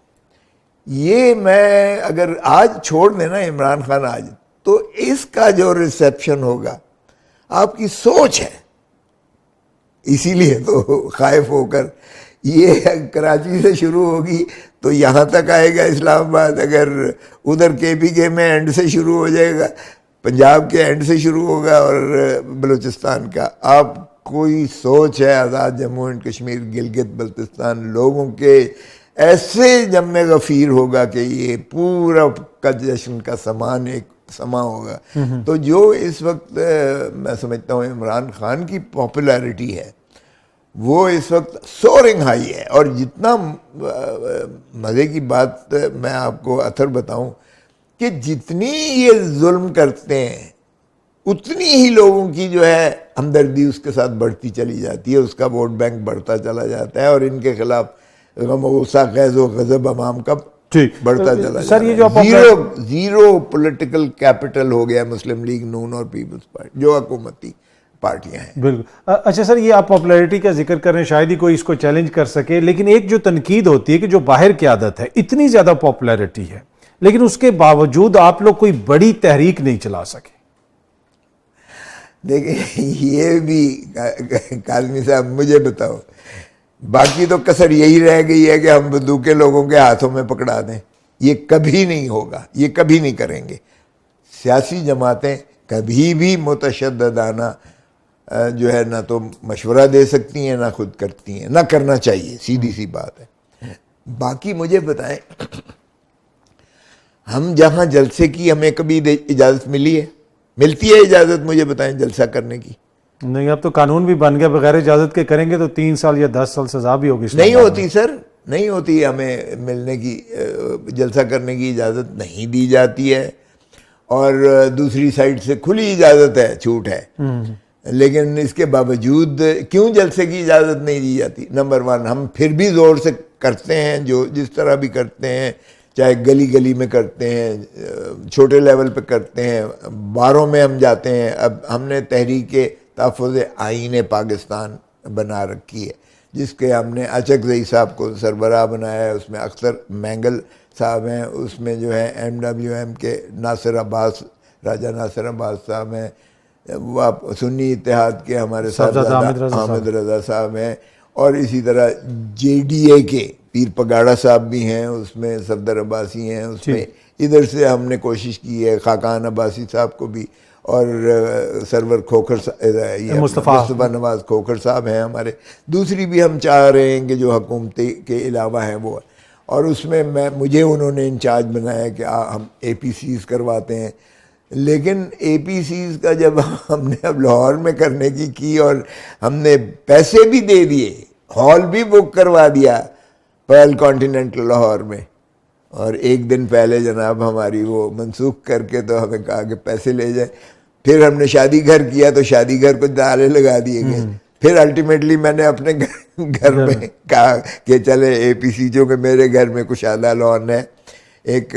یہ میں اگر آج چھوڑ دینا عمران خان آج تو اس کا جو ریسیپشن ہوگا آپ کی سوچ ہے. اسی لیے تو خائف ہو کر یہ کراچی سے شروع ہوگی تو یہاں تک آئے گا اسلام آباد. اگر ادھر کے پی کے میں اینڈ سے شروع ہو جائے گا، پنجاب کے اینڈ سے شروع ہوگا اور بلوچستان کا. آپ کوئی سوچ ہے آزاد جموں اینڈ کشمیر گلگت بلتستان لوگوں کے ایسے جم غفیر ہوگا کہ یہ پورا کا جشن کا سامان ایک سما ہوگا. تو جو اس وقت میں سمجھتا ہوں عمران خان کی پاپولیرٹی ہے وہ اس وقت سورنگ ہائی ہے. اور جتنا مزے کی بات میں آپ کو اثر بتاؤں کہ جتنی یہ ظلم کرتے ہیں اتنی ہی لوگوں کی جو ہے ہمدردی اس کے ساتھ بڑھتی چلی جاتی ہے، اس کا ووٹ بینک بڑھتا چلا جاتا ہے اور ان کے خلاف غم و غصہ غیظ و غضب عوام کا بڑھتا چلا جاتا ہے. زیرو پولیٹیکل کیپٹل ہو گیا مسلم لیگ نون اور پیپلز پارٹی جو حکومتی پارٹیاں ہیں. بالکل. اچھا سر، یہ آپ پاپولیرٹی کا ذکر کر رہے ہیں، شاید ہی کوئی اس کو چیلنج کر سکے، لیکن ایک جو تنقید ہوتی ہے کہ جو باہر کی عادت ہے اتنی زیادہ پاپولیرٹی ہے لیکن اس کے باوجود آپ لوگ کوئی بڑی تحریک نہیں چلا سکے. دیکھیں یہ بھی کاظمی صاحب مجھے بتاؤ، باقی تو کسر یہی رہ گئی ہے کہ ہم بندوقیں لوگوں کے ہاتھوں میں پکڑا دیں. یہ کبھی نہیں ہوگا، یہ کبھی نہیں کریں گے. سیاسی جماعتیں کبھی بھی متشددانہ جو ہے نہ تو مشورہ دے سکتی ہیں نہ خود کرتی ہیں، نہ کرنا چاہیے، سیدھی سی بات ہے. باقی مجھے بتائیں ہم جہاں جلسے کی ہمیں کبھی اجازت ملتی ہے اجازت مجھے بتائیں جلسہ کرنے کی؟ نہیں، اب تو قانون بھی بن گیا بغیر اجازت کے کریں گے تو 3 سال یا 10 سال سزا بھی ہوگی. نہیں ہوتی سر، نہیں ہوتی. ہمیں ملنے کی جلسہ کرنے کی اجازت نہیں دی جاتی ہے اور دوسری سائڈ سے کھلی اجازت ہے، چھوٹ ہے. لیکن اس کے باوجود کیوں جلسے کی اجازت نہیں دی جاتی؟ نمبر 1 ہم پھر بھی زور سے کرتے ہیں، جو جس طرح بھی کرتے ہیں، چاہے گلی گلی میں کرتے ہیں، چھوٹے لیول پہ کرتے ہیں، باروں میں ہم جاتے ہیں. اب ہم نے تحریک تحفظ آئین پاکستان بنا رکھی ہے جس کے ہم نے اچک زئی صاحب کو سربراہ بنایا ہے. اس میں اختر مینگل صاحب ہیں، اس میں جو ہے MWM کے ناصر عباس، راجہ ناصر عباس صاحب ہیں، وہ آپ سنی اتحاد کے ہمارے صاحبزادہ حامد رضا صاحب ہیں، اور اسی طرح JDA کے پیر پگاڑا صاحب بھی ہیں، اس میں صفدر عباسی ہیں، اس میں ادھر سے ہم نے کوشش کی ہے خاقان عباسی صاحب کو بھی، اور سرور کھوکھر مصطفیٰ نواز کھوکھر صاحب ہیں ہمارے. دوسری بھی ہم چاہ رہے ہیں کہ جو حکومتی کے علاوہ ہیں وہ، اور اس میں مجھے انہوں نے انچارج بنایا کہ ہم APCs کرواتے ہیں. لیکن APCs کا جب ہم نے اب لاہور میں کرنے کی اور ہم نے پیسے بھی دے دیے، ہال بھی بک کروا دیا پرل کانٹیننٹل لاہور میں، اور ایک دن پہلے جناب ہماری وہ منسوخ کر کے تو ہمیں کہا کہ پیسے لے جائیں. پھر ہم نے شادی گھر کیا تو شادی گھر کو تالے لگا دیے گئے. پھر الٹیمیٹلی میں نے اپنے گھر میں کہا کہ چلے APC جو کہ میرے گھر میں کشادہ لان ہے، ایک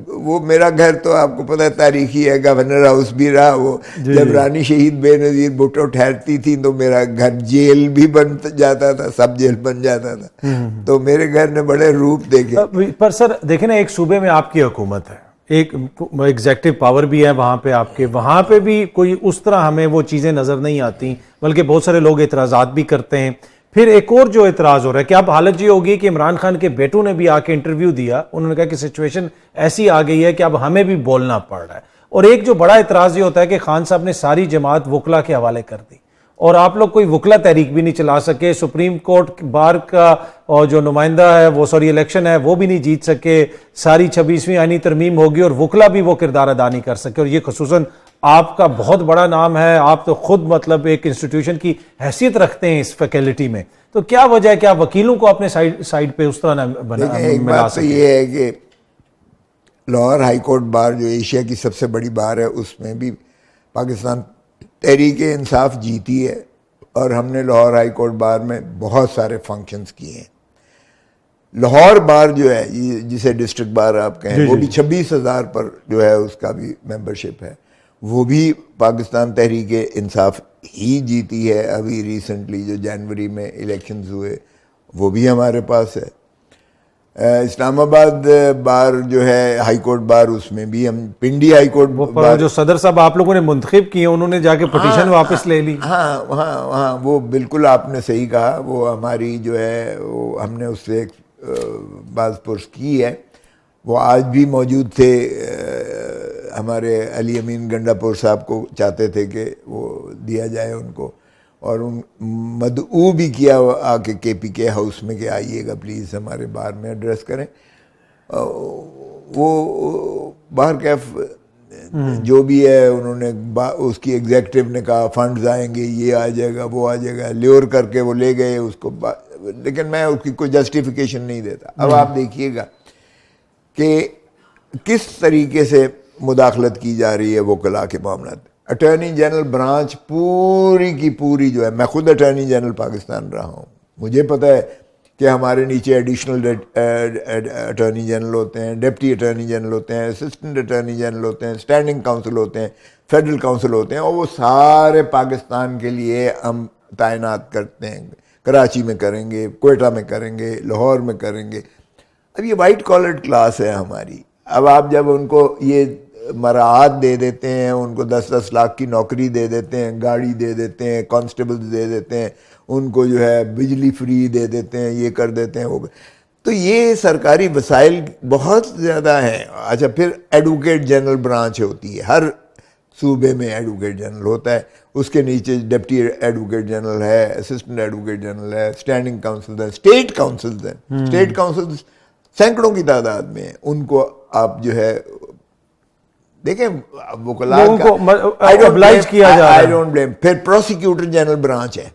وہ میرا گھر تو آپ کو پتہ ہے تاریخی ہے, گورنر ہاؤس بھی رہا وہ. جب رانی شہید بے نظیر بھٹو ٹھہرتی تھی تو میرا گھر جیل بھی بن جاتا تھا, سب جیل بن جاتا تھا. تو میرے گھر نے بڑے روپ دیکھے. پر سر دیکھیں نا, ایک صوبے میں آپ کی حکومت ہے, ایک ایگزیکٹو پاور بھی ہے وہاں پہ آپ کے, وہاں پہ بھی کوئی اس طرح ہمیں وہ چیزیں نظر نہیں آتی, بلکہ بہت سارے لوگ اعتراضات بھی کرتے ہیں. پھر ایک اور جو اعتراض ہو رہا ہے کہ اب حالت یہ ہوگی کہ عمران خان کے بیٹوں نے بھی آ کے انٹرویو دیا, انہوں نے کہا کہ سچویشن ایسی آ گئی ہے کہ اب ہمیں بھی بولنا پڑ رہا ہے. اور ایک جو بڑا اعتراض یہ ہوتا ہے کہ خان صاحب نے ساری جماعت وکلا کے حوالے کر دی, اور آپ لوگ کوئی وکلا تحریک بھی نہیں چلا سکے, سپریم کورٹ بار کا جو نمائندہ ہے وہ الیکشن ہے وہ بھی نہیں جیت سکے, ساری 26ویں آئینی ترمیم ہوگی اور وکلا بھی وہ کردار ادا نہیں کر سکے. اور یہ خصوصاً آپ کا بہت بڑا نام ہے, آپ تو خود مطلب ایک انسٹیٹیوشن کی حیثیت رکھتے ہیں اس فیکلٹی میں, تو کیا وجہ ہے کہ آپ وکیلوں کو اپنے سائیڈ پہ اس طرح نہ ایک ملا بات تو سکیں؟ یہ ہے کہ لاہور ہائی کورٹ بار جو ایشیا کی سب سے بڑی بار ہے, اس میں بھی پاکستان تحریک انصاف جیتی ہے, اور ہم نے لاہور ہائی کورٹ بار میں بہت سارے فنکشنز کیے ہیں. لاہور بار جو ہے جسے ڈسٹرکٹ بار آپ کہیں, وہ بھی 26,000 پر جو ہے اس کا بھی ممبرشپ ہے, وہ بھی پاکستان تحریک انصاف ہی جیتی ہے. ابھی ریسنٹلی جو جنوری میں الیکشنز ہوئے وہ بھی ہمارے پاس ہے. اسلام آباد بار جو ہے ہائی کورٹ بار, اس میں بھی ہم پنڈی ہائی کورٹ بار جو صدر صاحب آپ لوگوں نے منتخب کیے انہوں نے جا کے پٹیشن واپس لے لی. ہاں وہ بالکل آپ نے صحیح کہا. وہ ہماری جو ہے وہ ہم نے اس سے بعض پرس کی ہے, وہ آج بھی موجود تھے. ہمارے علی امین گنڈا پور صاحب کو چاہتے تھے کہ وہ دیا جائے ان کو, اور ان مدعو بھی کیا آ کے KPK ہاؤس میں کہ آئیے گا پلیز ہمارے بار میں ایڈریس کریں. وہ باہر کیف جو بھی ہے انہوں نے اس کی ایگزیکٹو نے کہا فنڈز آئیں گے, یہ آ جائے گا وہ آ جائے گا, لیور کر کے وہ لے گئے اس کو, لیکن میں اس کی کوئی جسٹیفیکیشن نہیں دیتا. اب آپ دیکھیے گا کہ کس طریقے سے مداخلت کی جا رہی ہے وکلاء کے معاملات. اٹارنی جنرل برانچ پوری کی پوری جو ہے, میں خود اٹارنی جنرل پاکستان رہا ہوں, مجھے پتہ ہے کہ ہمارے نیچے ایڈیشنل اٹارنی جنرل ہوتے ہیں, ڈپٹی اٹارنی جنرل ہوتے ہیں, اسسٹنٹ اٹارنی جنرل ہوتے ہیں, اسٹینڈنگ کاؤنسل ہوتے ہیں, فیڈرل کاؤنسل ہوتے ہیں, اور وہ سارے پاکستان کے لیے ہم تعینات کرتے ہیں. کراچی میں کریں گے, کوئٹہ میں کریں گے, لاہور میں کریں گے. اب یہ وائٹ کالرڈ کلاس ہے ہماری. اب آپ جب ان کو یہ مراعات دے دیتے ہیں, ان کو 10-10 لاکھ کی نوکری دے دیتے ہیں, گاڑی دے دیتے ہیں, کانسٹیبل دے دیتے ہیں, ان کو جو ہے بجلی فری دے دیتے ہیں, یہ کر دیتے ہیں وہ, تو یہ سرکاری وسائل بہت زیادہ ہیں. اچھا, پھر ایڈوکیٹ جنرل برانچ ہوتی ہے, ہر صوبے میں ایڈوکیٹ جنرل ہوتا ہے, اس کے نیچے ڈپٹی ایڈوکیٹ جنرل ہے, اسسٹنٹ ایڈوکیٹ جنرل ہے, اسٹینڈنگ کاؤنسل ہے, اسٹیٹ کاؤنسلز ہیں. اسٹیٹ کاؤنسلز سینکڑوں کی تعداد میں ہیں. ان کو آپ جو ہے دیکھیں وکلاء کا oblige کیا جا رہا ہے. I don't blame. پھر پروسیکیوٹر جنرل برانچ ہے,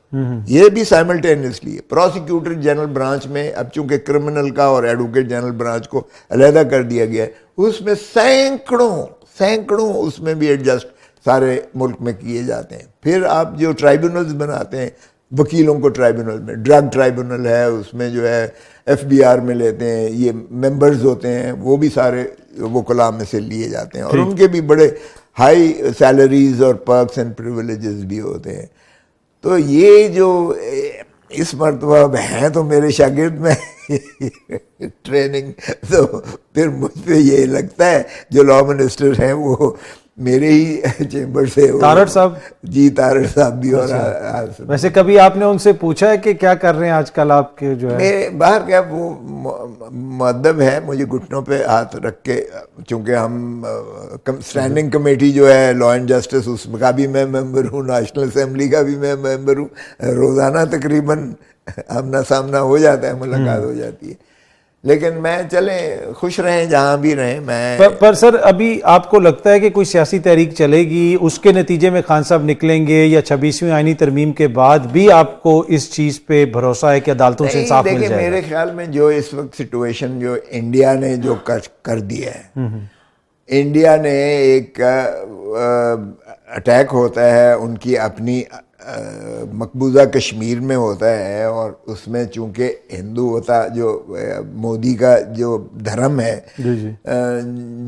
یہ بھی سائملٹینیسلی ہے. پروسیکیوٹر جنرل برانچ میں اب چونکہ کرمنل کا اور ایڈوکیٹ جنرل برانچ کو علیحدہ کر دیا گیا ہے, اس میں سینکڑوں اس میں بھی ایڈجسٹ سارے ملک میں کیے جاتے ہیں. پھر آپ جو ٹرائبونلز بناتے ہیں وکیلوں کو, ٹرائبونل میں ڈرگ ٹرائبونل ہے, اس میں جو ہے FBR میں لیتے ہیں, یہ ممبرز ہوتے ہیں, وہ بھی سارے وکلاء میں سے لیے جاتے ہیں, اور ان کے بھی بڑے ہائی سیلریز اور پرکس اینڈ پریویلیجز بھی ہوتے ہیں. تو یہ جو اس مرتبہ ہیں تو میرے شاگرد میں ٹریننگ, تو پھر مجھ پہ یہ لگتا ہے جو لا منسٹر ہیں وہ میرے ہی چیمبر سے. تارڑ صاحب, جی تارڑ صاحب بھی. اور ویسے کبھی آپ نے ان سے پوچھا ہے کہ کیا کر رہے ہیں آج کل آپ کے جو ہے؟ میرے باہر کیا وہ مؤدب ہے, مجھے گھٹنوں پہ ہاتھ رکھ کے, چونکہ ہم اسٹینڈنگ کمیٹی جو ہے لا اینڈ جسٹس, اس کا بھی میں ممبر ہوں, نیشنل اسمبلی کا بھی میں ممبر ہوں. روزانہ تقریباً آمنا سامنا ہو جاتا ہے, ملاقات ہو جاتی ہے. لیکن میں چلیں خوش رہیں جہاں بھی رہیں. میں پر سر ابھی آپ کو لگتا ہے کہ کوئی سیاسی تحریک چلے گی, اس کے نتیجے میں خان صاحب نکلیں گے, یا 26ویں آئینی ترمیم کے بعد بھی آپ کو اس چیز پہ بھروسہ ہے کہ عدالتوں سے انصاف مل جائے گا؟ میرے خیال میں جو اس وقت سچویشن جو انڈیا نے جو کر دیا ہے, انڈیا نے ایک اٹیک ہوتا ہے ان کی اپنی مقبوضہ کشمیر میں ہوتا ہے، اور اس میں چونکہ ہندوتا جو مودی کا جو دھرم ہے،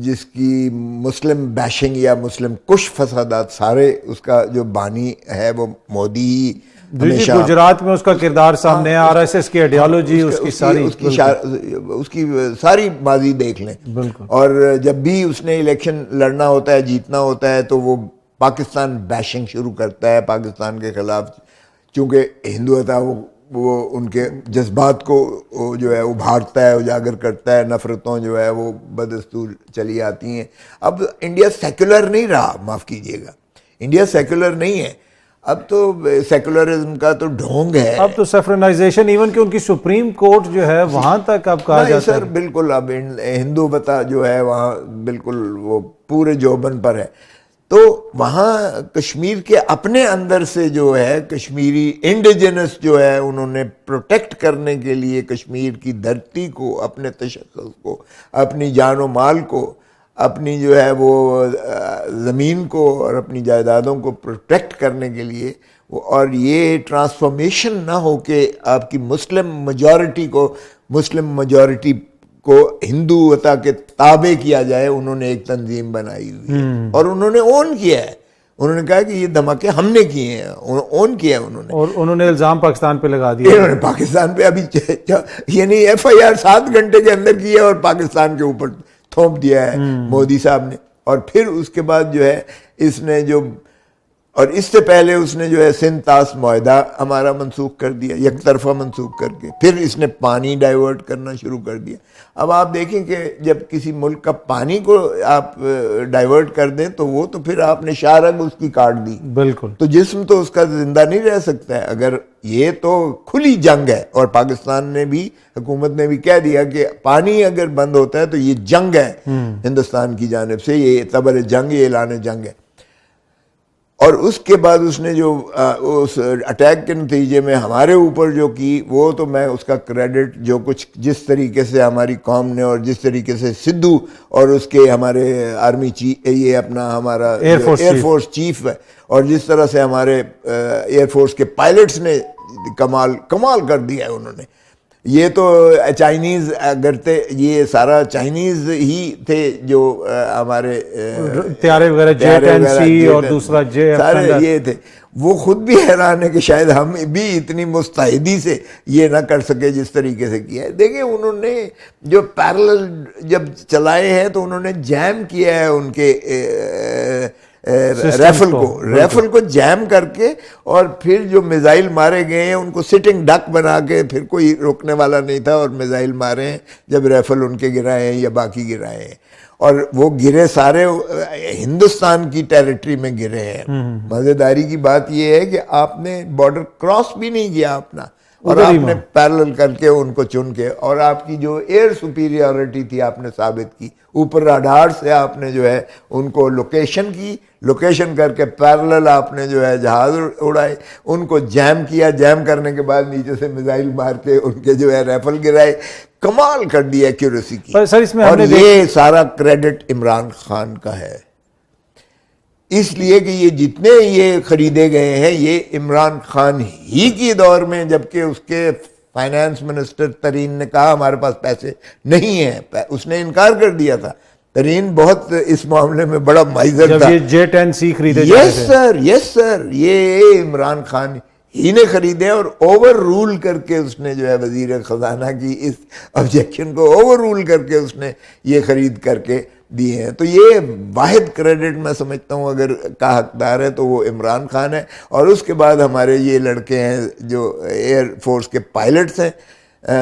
جس کی مسلم بیشنگ یا مسلم کش فسادات سارے اس کا جو بانی ہے وہ مودی ہی ہمیشہ، گجرات میں اس کا کردار سامنے ہے، آر ایس ایس کی آئیڈیالوجی اس کی ساری ماضی دیکھ لیں. اور جب بھی اس نے الیکشن لڑنا ہوتا ہے، جیتنا ہوتا ہے، تو وہ پاکستان بیشنگ شروع کرتا ہے پاکستان کے خلاف، چونکہ ہندوتا وہ ان کے جذبات کو جو ہے ابھارتا ہے، اجاگر کرتا ہے، نفرتوں جو ہے وہ بدستور چلی آتی ہیں. اب انڈیا سیکولر نہیں رہا، معاف کیجیے گا، انڈیا سیکولر نہیں ہے. اب تو سیکولرزم کا تو ڈھونگ ہے، اب تو سیفرنائزیشن، ایون کہ ان کی سپریم کورٹ جو ہے وہاں تک اب کہا جاتا ہے. سر بالکل، اب ہندو بتا جو ہے وہاں بالکل وہ پورے جوبن پر ہے. تو وہاں کشمیر کے اپنے اندر سے جو ہے کشمیری انڈیجنس جو ہے انہوں نے پروٹیکٹ کرنے کے لیے کشمیر کی دھرتی کو، اپنے تشخص کو، اپنی جان و مال کو، اپنی جو ہے وہ زمین کو اور اپنی جائیدادوں کو پروٹیکٹ کرنے کے لیے، اور یہ ٹرانسفارمیشن نہ ہو کہ آپ کی مسلم میجورٹی کو ہندوتا کے تابع کیا جائے، انہوں نے ایک تنظیم بنائی ہوئی ہے اور انہوں نے اون کیا ہے. انہوں نے کہا کہ یہ دھماکے ہم نے کیے ہیں، اون کیا انہوں نے، اور انہوں نے الزام پاکستان پہ لگا دیا. انہوں نے پاکستان پہ ابھی یعنی ایف آئی آر 7 گھنٹے کے اندر کی ہے اور پاکستان کے اوپر تھوپ دیا ہے مودی صاحب نے. اور پھر اس کے بعد جو ہے اس نے جو، اور اس سے پہلے اس نے جو ہے سندھ طاس معاہدہ ہمارا منسوخ کر دیا، یک طرفہ منسوخ کر کے، پھر اس نے پانی ڈائیورٹ کرنا شروع کر دیا. اب آپ دیکھیں کہ جب کسی ملک کا پانی کو آپ ڈائیورٹ کر دیں تو وہ تو پھر آپ نے شاہ رگ اس کی کاٹ دی، بالکل، تو جسم تو اس کا زندہ نہیں رہ سکتا ہے. اگر یہ تو کھلی جنگ ہے، اور پاکستان نے بھی، حکومت نے بھی کہہ دیا کہ پانی اگر بند ہوتا ہے تو یہ جنگ ہے ہندوستان کی جانب سے، یہ اعتبار جنگ، یہ اعلان جنگ ہے. اور اس کے بعد اس نے جو اس اٹیک کے نتیجے میں ہمارے اوپر جو کی، وہ تو میں اس کا کریڈٹ جو کچھ جس طریقے سے ہماری قوم نے، اور جس طریقے سے سدھو اور اس کے ہمارے آرمی چیف، یہ اپنا ہمارا ایئر فورس چیف ہے، اور جس طرح سے ہمارے ایئر فورس کے پائلٹس نے کمال کر دیا ہے انہوں نے. یہ تو چائنیز اگرتے، یہ سارا چائنیز ہی تھے جو ہمارے طیارے وغیرہ JET اور دوسرا سارے یہ تھے. وہ خود بھی حیران ہے کہ شاید ہم بھی اتنی مستعدی سے یہ نہ کر سکے جس طریقے سے کیا ہے. دیکھیں انہوں نے جو پیرلل جب چلائے ہیں تو انہوں نے جیم کیا ہے ان کے ریفل کو جیم کر کے، اور پھر جو میزائل مارے گئے ہیں ان کو سٹنگ ڈک بنا کے، پھر کوئی روکنے والا نہیں تھا اور میزائل مارے ہیں جب ریفل ان کے گرائے ہیں یا باقی گرائے ہیں. اور وہ گرے سارے ہندوستان کی ٹیریٹری میں گرے ہیں. مزیداری کی بات یہ ہے کہ آپ نے بارڈر کراس بھی نہیں کیا اپنا، اور آپ نے پیرلل کر کے ان کو چن کے، اور آپ کی جو ایئر سپیریورٹی تھی آپ نے ثابت کی. اوپر راڈار سے آپ نے جو ہے ان کو لوکیشن کر کے پیرلل آپ نے جو ہے جہاز اڑائے، ان کو جیم کیا، جیم کرنے کے بعد نیچے سے میزائل مار کے ان کے جو ہے ریفل گرائے. کمال کر دیا ایکیوریسی کی. سر اس میں اور یہ سارا کریڈٹ عمران خان کا ہے، اس لیے کہ یہ جتنے یہ خریدے گئے ہیں یہ عمران خان ہی کی دور میں، جبکہ اس کے فائنانس منسٹر ترین نے کہا ہمارے پاس پیسے نہیں ہیں، اس نے انکار کر دیا تھا. ترین بہت اس معاملے میں بڑا مائزر تھا. JET خریدے جاتے تھے. یس سر یہ عمران خان ہی نے خریدے، اور اوور رول کر کے اس نے جو ہے وزیر خزانہ کی اس آبجیکشن کو اوور رول کر کے اس نے یہ خرید کر کے دیے ہیں. تو یہ واحد کریڈٹ میں سمجھتا ہوں اگر کا حقدار ہے تو وہ عمران خان ہے. اور اس کے بعد ہمارے یہ لڑکے ہیں جو ایئر فورس کے پائلٹس ہیں،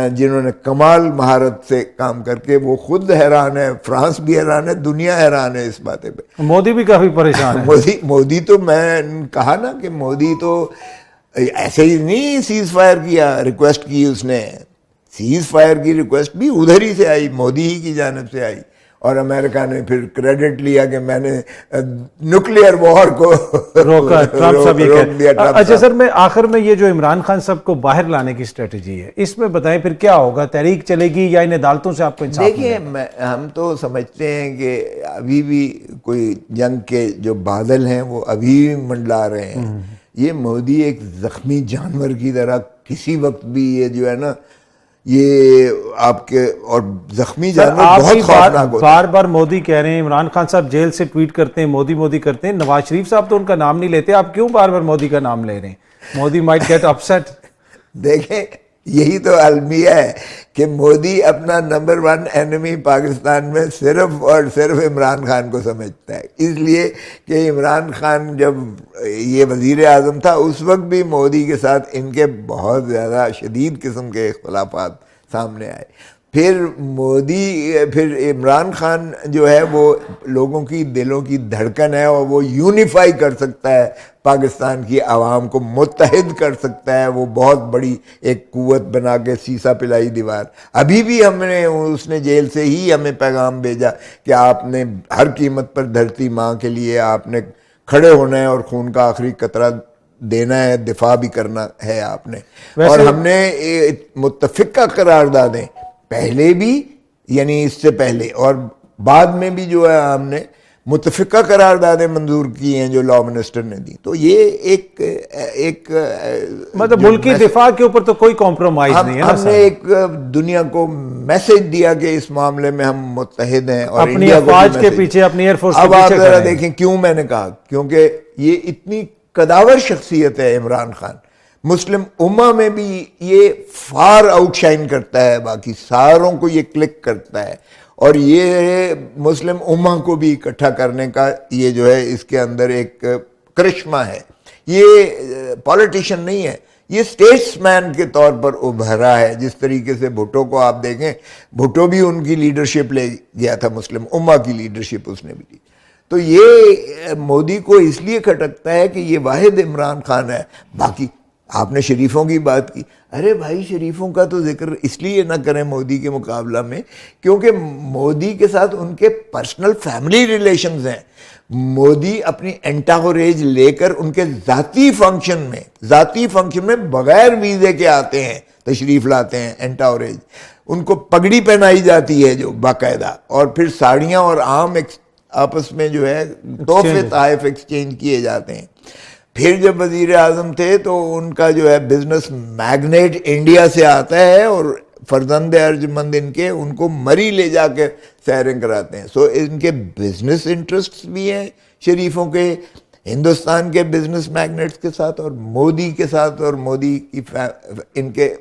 جنہوں نے کمال مہارت سے کام کر کے، وہ خود حیران ہے، فرانس بھی حیران ہے، دنیا حیران ہے اس باتیں پہ. مودی بھی کافی پریشان ہے. مودی تو میں کہا نا کہ مودی تو ایسے ہی نہیں سیز فائر کیا، ریکویسٹ کی اس نے، سیز فائر کی ریکویسٹ بھی ادھر ہی سے آئی، مودی ہی کی جانب سے آئی. اور امریکہ نے پھر کریڈٹ لیا کہ میں نے نیوکلیئر وار کو روکا، ٹرمپ صاحب یہ روک دیا. اچھا سر، میں آخر میں یہ جو عمران خان صاحب کو باہر لانے کی اسٹریٹجی ہے، اس میں بتائیں پھر کیا ہوگا؟ تحریک چلے گی یا ان عدالتوں سے آپ کو انصاف ملے گا؟ دیکھیں ہم تو سمجھتے ہیں کہ ابھی بھی کوئی جنگ کے جو بادل ہیں وہ ابھی بھی منڈلا رہے ہیں. یہ مودی ایک زخمی جانور کی طرح کسی وقت بھی یہ جو ہے نا یہ آپ کے اور زخمی جانور بہت خوفناک ہوتا ہے. بار بار مودی کہہ رہے ہیں, عمران خان صاحب جیل سے ٹویٹ کرتے ہیں مودی مودی کرتے ہیں, نواز شریف صاحب تو ان کا نام نہیں لیتے, آپ کیوں بار بار مودی کا نام لے رہے ہیں؟ Modi might get upset. دیکھیں یہی تو المیہ ہے کہ مودی اپنا نمبر 1 اینمی پاکستان میں صرف اور صرف عمران خان کو سمجھتا ہے, اس لیے کہ عمران خان جب یہ وزیر اعظم تھا اس وقت بھی مودی کے ساتھ ان کے بہت زیادہ شدید قسم کے اختلافات سامنے آئے. پھر عمران خان جو ہے وہ لوگوں کی دلوں کی دھڑکن ہے اور وہ یونیفائی کر سکتا ہے پاکستان کی عوام کو, متحد کر سکتا ہے, وہ بہت بڑی ایک قوت بنا کے سیسا پلائی دیوار. ابھی بھی اس نے جیل سے ہی ہمیں پیغام بھیجا کہ آپ نے ہر قیمت پر دھرتی ماں کے لیے آپ نے کھڑے ہونا ہے اور خون کا آخری قطرہ دینا ہے, دفاع بھی کرنا ہے آپ نے. اور ہم نے متفقہ قراردادیں پہلے بھی یعنی اس سے پہلے اور بعد میں بھی جو ہے ہم نے متفقہ قراردادیں منظور کی ہیں جو لا منسٹر نے دی. تو یہ ایک مطلب ملک کی دفاع کے اوپر تو کوئی کمپرومائز نہیں ہے. ہم نے ایک دنیا کو میسج دیا کہ اس معاملے میں ہم متحد ہیں اور اپنی افواج کے پیچھے, اپنی ایئر فورس کے پیچھے. اب آپ ذرا دیکھیں کیوں میں نے کہا, کیونکہ یہ اتنی قداور شخصیت ہے عمران خان, مسلم امہ میں بھی یہ فار آؤٹ شائن کرتا ہے, باقی ساروں کو یہ کلک کرتا ہے, اور یہ مسلم امہ کو بھی اکٹھا کرنے کا یہ جو ہے اس کے اندر ایک کرشمہ ہے. یہ پولیٹیشین نہیں ہے, یہ اسٹیٹس مین کے طور پر ابھرا ہے. جس طریقے سے بھٹو کو آپ دیکھیں, بھٹو بھی ان کی لیڈرشپ لے گیا تھا, مسلم امہ کی لیڈرشپ اس نے بھی لی. تو یہ مودی کو اس لیے کھٹکتا ہے کہ یہ واحد عمران خان ہے. باقی آپ نے شریفوں کی بات کی, ارے بھائی شریفوں کا تو ذکر اس لیے نہ کریں مودی کے مقابلہ میں کیونکہ مودی کے ساتھ ان کے پرسنل فیملی ریلیشنز ہیں. مودی اپنی انٹاگوریج لے کر ان کے ذاتی فنکشن میں بغیر ویزے کے آتے ہیں, تشریف لاتے ہیں انٹاگوریج. ان کو پگڑی پہنائی جاتی ہے جو باقاعدہ, اور پھر ساڑیاں اور عام آپس میں جو ہے تحفے تحائف ایکسچینج کیے جاتے ہیں. پھر جب وزیر اعظم تھے تو ان کا جو ہے بزنس میگنیٹ انڈیا سے آتا ہے اور فرزند ارجمند ان کو مری لے جا کے سیریں کراتے ہیں. سو ان کے بزنس انٹرسٹس بھی ہیں شریفوں کے ہندوستان کے بزنس میگنیٹس کے ساتھ اور مودی کے ساتھ, اور مودی کی ان کے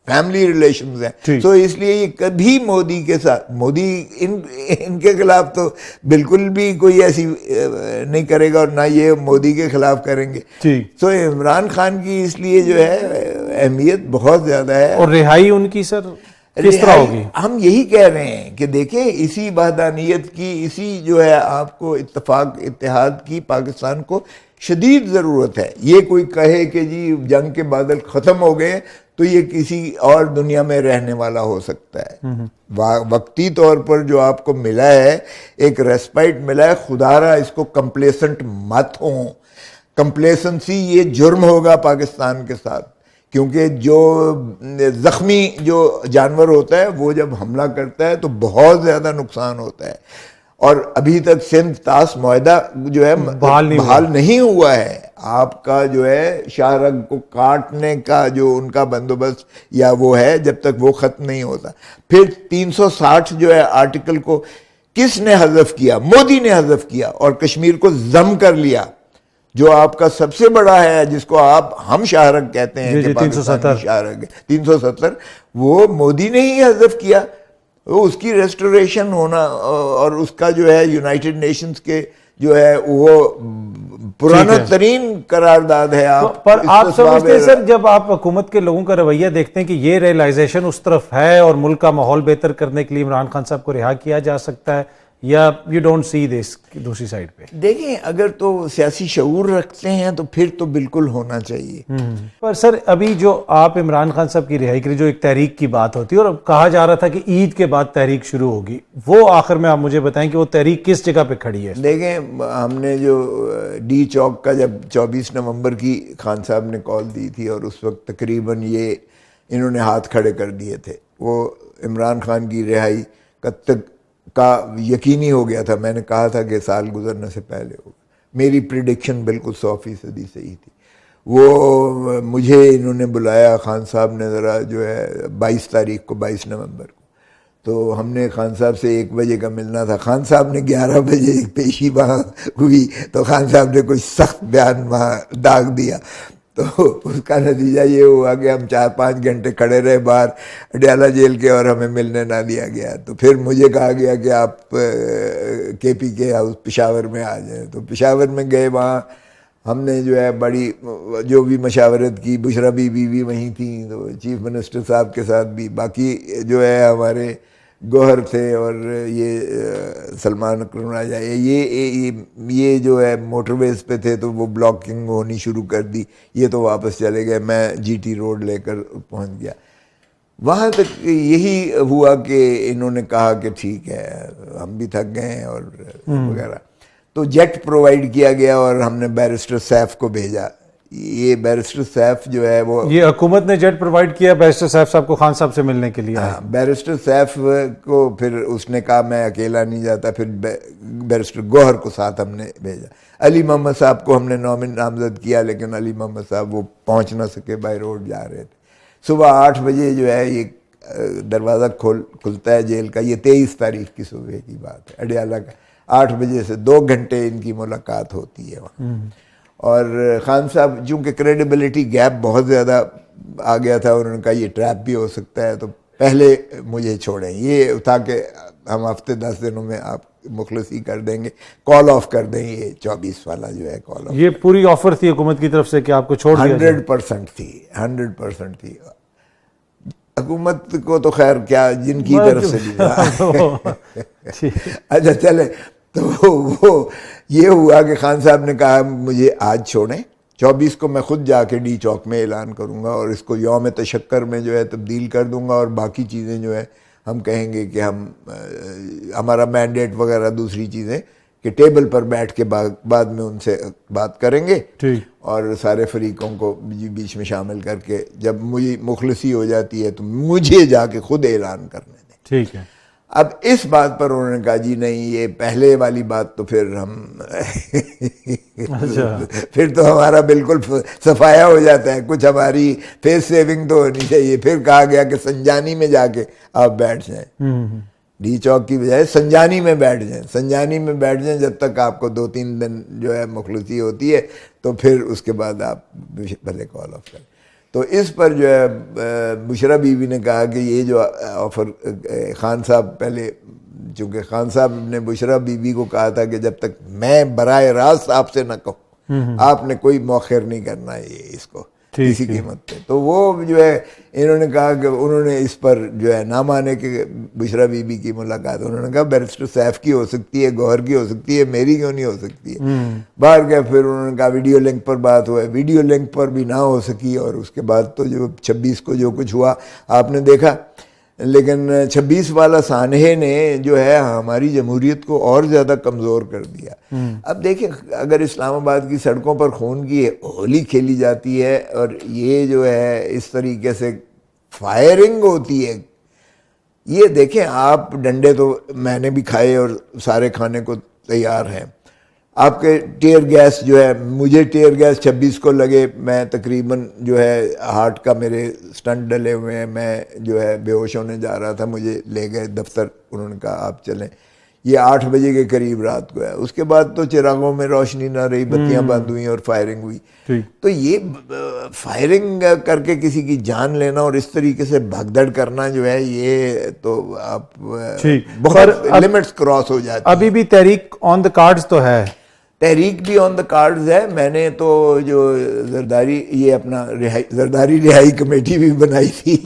فیملی ریلیشنز ہیں. تو اس لیے یہ کبھی مودی کے ساتھ, مودی ان کے خلاف تو بالکل بھی کوئی ایسی نہیں کرے گا اور نہ یہ مودی کے خلاف کریں گے. تو عمران خان کی اس لیے جو ہے اہمیت بہت زیادہ ہے. اور رہائی ان کی سر کس طرح ہوگی؟ ہم یہی کہہ رہے ہیں کہ دیکھیں اسی وحدانیت کی, اسی جو ہے آپ کو اتفاق اتحاد کی پاکستان کو شدید ضرورت ہے. یہ کوئی کہے کہ جی جنگ کے بادل ختم ہو گئے تو یہ کسی اور دنیا میں رہنے والا ہو سکتا ہے. وقتی طور پر جو آپ کو ملا ہے ایک ریسپائٹ ملا ہے, خدا را اس کو کمپلیسنٹ مت ہوں. کمپلیسنسی یہ جرم ہوگا پاکستان کے ساتھ, کیونکہ جو زخمی جو جانور ہوتا ہے وہ جب حملہ کرتا ہے تو بہت زیادہ نقصان ہوتا ہے. اور ابھی تک سندھ طاس معاہدہ جو ہے بحال نہیں ہوا ہے. آپ کا جو ہے شاہ رگ کو کاٹنے کا جو ان کا بندوبست یا وہ ہے, جب تک وہ ختم نہیں ہوتا. پھر 360 جو ہے آرٹیکل کو کس نے حذف کیا؟ مودی نے حذف کیا اور کشمیر کو ضم کر لیا, جو آپ کا سب سے بڑا ہے, جس کو ہم شاہ رگ کہتے ہیں کہ پاکستانی شاہ رگ 370, وہ مودی نے ہی حذف کیا. اس کی ریسٹوریشن ہونا اور اس کا جو ہے یونائٹڈ نیشنز کے جو ہے وہ پرانا ترین قرارداد ہے. پر آپ سمجھتے ہیں سر, جب آپ حکومت کے لوگوں کا رویہ دیکھتے ہیں کہ یہ ریئلائزیشن اس طرف ہے اور ملک کا ماحول بہتر کرنے کے لیے عمران خان صاحب کو رہا کیا جا سکتا ہے, یا یو ڈونٹ سی دس دوسری سائڈ پہ؟ دیکھیں اگر تو سیاسی شعور رکھتے ہیں تو پھر تو بالکل ہونا چاہیے. پر سر ابھی جو آپ عمران خان صاحب کی رہائی کے لیے جو ایک تحریک کی بات ہوتی ہے اور کہا جا رہا تھا کہ عید کے بعد تحریک شروع ہوگی, وہ آخر میں آپ مجھے بتائیں کہ وہ تحریک کس جگہ پہ کھڑی ہے؟ دیکھیں ہم نے جو ڈی چوک کا جب 24 نومبر کی خان صاحب نے کال دی تھی اور اس وقت تقریباً یہ انہوں نے ہاتھ کھڑے کر دیے تھے, وہ عمران خان کی رہائی کا یقینی ہو گیا تھا. میں نے کہا تھا کہ سال گزرنے سے پہلے ہوگا. میری پریڈکشن بالکل 100% صحیح تھی. وہ مجھے انہوں نے بلایا، خان صاحب نے ذرا جو ہے 22 تاریخ کو، 22 نومبر کو، تو ہم نے خان صاحب سے 1 بجے کا ملنا تھا. خان صاحب نے 11 بجے پیشی وہاں ہوئی تو خان صاحب نے کچھ سخت بیان وہاں داغ دیا. تو اس کا نتیجہ یہ ہوا کہ ہم 4-5 گھنٹے کھڑے رہے باہر اڈیالہ جیل کے اور ہمیں ملنے نہ دیا گیا. تو پھر مجھے کہا گیا کہ آپ کے پی کے ہاؤس پشاور میں آ جائیں. تو پشاور میں گئے، وہاں ہم نے جو ہے بڑی جو بھی مشاورت کی. بشرا بی بھی وہیں تھیں، تو چیف منسٹر صاحب کے ساتھ بھی، باقی جو ہے ہمارے گوہر تھے اور یہ سلمان اکرم راجہ، یہ جو ہے موٹر ویز پہ تھے تو وہ بلاکنگ ہونی شروع کر دی. یہ تو واپس چلے گئے، میں جی ٹی روڈ لے کر پہنچ گیا. وہاں تک یہی ہوا کہ انہوں نے کہا کہ ٹھیک ہے ہم بھی تھک گئے ہیں اور وغیرہ. تو جیٹ پرووائڈ کیا گیا اور ہم نے بیرسٹر سیف کو بھیجا. یہ بیرسٹر سیف جو ہے وہ، یہ حکومت نے جیٹ پرووائڈ کیا بیرسٹر سیف صاحب کو خان صاحب سے ملنے کے لیے؟ بیرسٹر سیف کو پھر اس نے کہا میں اکیلا نہیں جاتا، پھر بیرسٹر گوہر کو ساتھ ہم نے بھیجا. علی محمد صاحب کو ہم نے نامزد کیا، لیکن علی محمد صاحب وہ پہنچ نہ سکے، بائی روڈ جا رہے تھے. صبح 8 بجے جو ہے یہ دروازہ کھلتا ہے جیل کا. یہ 23 تاریخ کی صبح کی بات ہے، اڈیالہ کا. 8 بجے سے 2 گھنٹے ان کی ملاقات ہوتی ہے وہاں. اور خان صاحب چونکہ کریڈیبلٹی گیپ بہت زیادہ آ گیا تھا، انہوں نے کہا یہ ٹریپ بھی ہو سکتا ہے، تو پہلے مجھے چھوڑیں. یہ تھا کہ ہم ہفتے 10 دنوں میں آپ مخلصی کر دیں گے، کال آف کر دیں. یہ 24 والا جو ہے کال آف، یہ پوری آفر تھی حکومت کی طرف سے کہ آپ کو چھوڑ دیا جائے؟ 100% تھی، 100% تھی. حکومت کو تو خیر کیا، جن کی طرف سے بھی اچھا چلے. تو وہ یہ ہوا کہ خان صاحب نے کہا مجھے آج چھوڑیں، 24 کو میں خود جا کے ڈی چوک میں اعلان کروں گا اور اس کو یوم تشکر میں جو ہے تبدیل کر دوں گا، اور باقی چیزیں جو ہے ہم کہیں گے کہ ہم ہمارا مینڈیٹ وغیرہ دوسری چیزیں کہ ٹیبل پر بیٹھ کے بعد میں ان سے بات کریں گے، اور سارے فریقوں کو بیچ میں شامل کر کے جب مجھے مخلصی ہو جاتی ہے تو مجھے جا کے خود اعلان کرنے دیں. ٹھیک ہے. اب اس بات پر انہوں نے کہا جی نہیں، یہ پہلے والی بات تو پھر ہم پھر تو ہمارا بالکل صفایا ہو جاتا ہے، کچھ ہماری فیس سیونگ تو ہونی چاہیے. پھر کہا گیا کہ سنجانی میں جا کے آپ بیٹھ جائیں، ڈی چوک کی بجائے سنجانی میں بیٹھ جائیں. سنجانی میں بیٹھ جائیں جب تک آپ کو 2-3 دن جو ہے مخلصی ہوتی ہے، تو پھر اس کے بعد آپ بھلے کال آف کریں. تو اس پر جو ہے بشرا بی نے کہا کہ یہ جو آفر خان صاحب، پہلے چونکہ خان صاحب نے بشرا بی کو کہا تھا کہ جب تک میں براہ راست آپ سے نہ کہوں آپ نے کوئی مؤخر نہیں کرنا ہے اس کو کسی قیمت پہ. تو وہ جو ہے انہوں نے کہا کہ انہوں نے اس پر جو ہے نہ مانے کہ بشرا بی کی ملاقات. انہوں نے کہا بیرسٹر سیف کی ہو سکتی ہے، گوہر کی ہو سکتی ہے، میری کیوں نہیں ہو سکتی ہے. باہر گئے، پھر انہوں نے کہا ویڈیو لنک پر بات ہوا ہے، ویڈیو لنک پر بھی نہ ہو سکی. اور اس کے بعد تو جو 26 کو جو کچھ ہوا آپ نے دیکھا. لیکن 26 والا سانحے نے جو ہے ہماری جمہوریت کو اور زیادہ کمزور کر دیا. اب دیکھیں اگر اسلام آباد کی سڑکوں پر خون کی ہولی کھیلی جاتی ہے اور یہ جو ہے اس طریقے سے فائرنگ ہوتی ہے، یہ دیکھیں آپ ڈنڈے تو میں نے بھی کھائے اور سارے کھانے کو تیار ہیں. آپ کے ٹیئر گیس جو ہے، مجھے ٹیئر گیس 26 کو لگے، میں تقریباً جو ہے ہارٹ کا میرے سٹنٹ ڈلے ہوئے ہیں، میں جو ہے بے ہوش ہونے جا رہا تھا. مجھے لے گئے دفتر، انہوں نے کہا آپ چلیں. یہ 8 بجے کے قریب رات کو ہے. اس کے بعد تو چراغوں میں روشنی نہ رہی، بتیاں بند ہوئیں اور فائرنگ ہوئی. تو یہ فائرنگ کر کے کسی کی جان لینا اور اس طریقے سے بھگدڑ کرنا جو ہے، یہ تو آپ بہت لمٹس کراس ہو جاتی ہیں. ابھی بھی تحریک آن دا کارڈز تو ہے، تحریک بھی آن دا کارڈز ہے. میں نے تو جو زرداری، یہ اپنا زرداری رہائی کمیٹی بھی بنائی تھی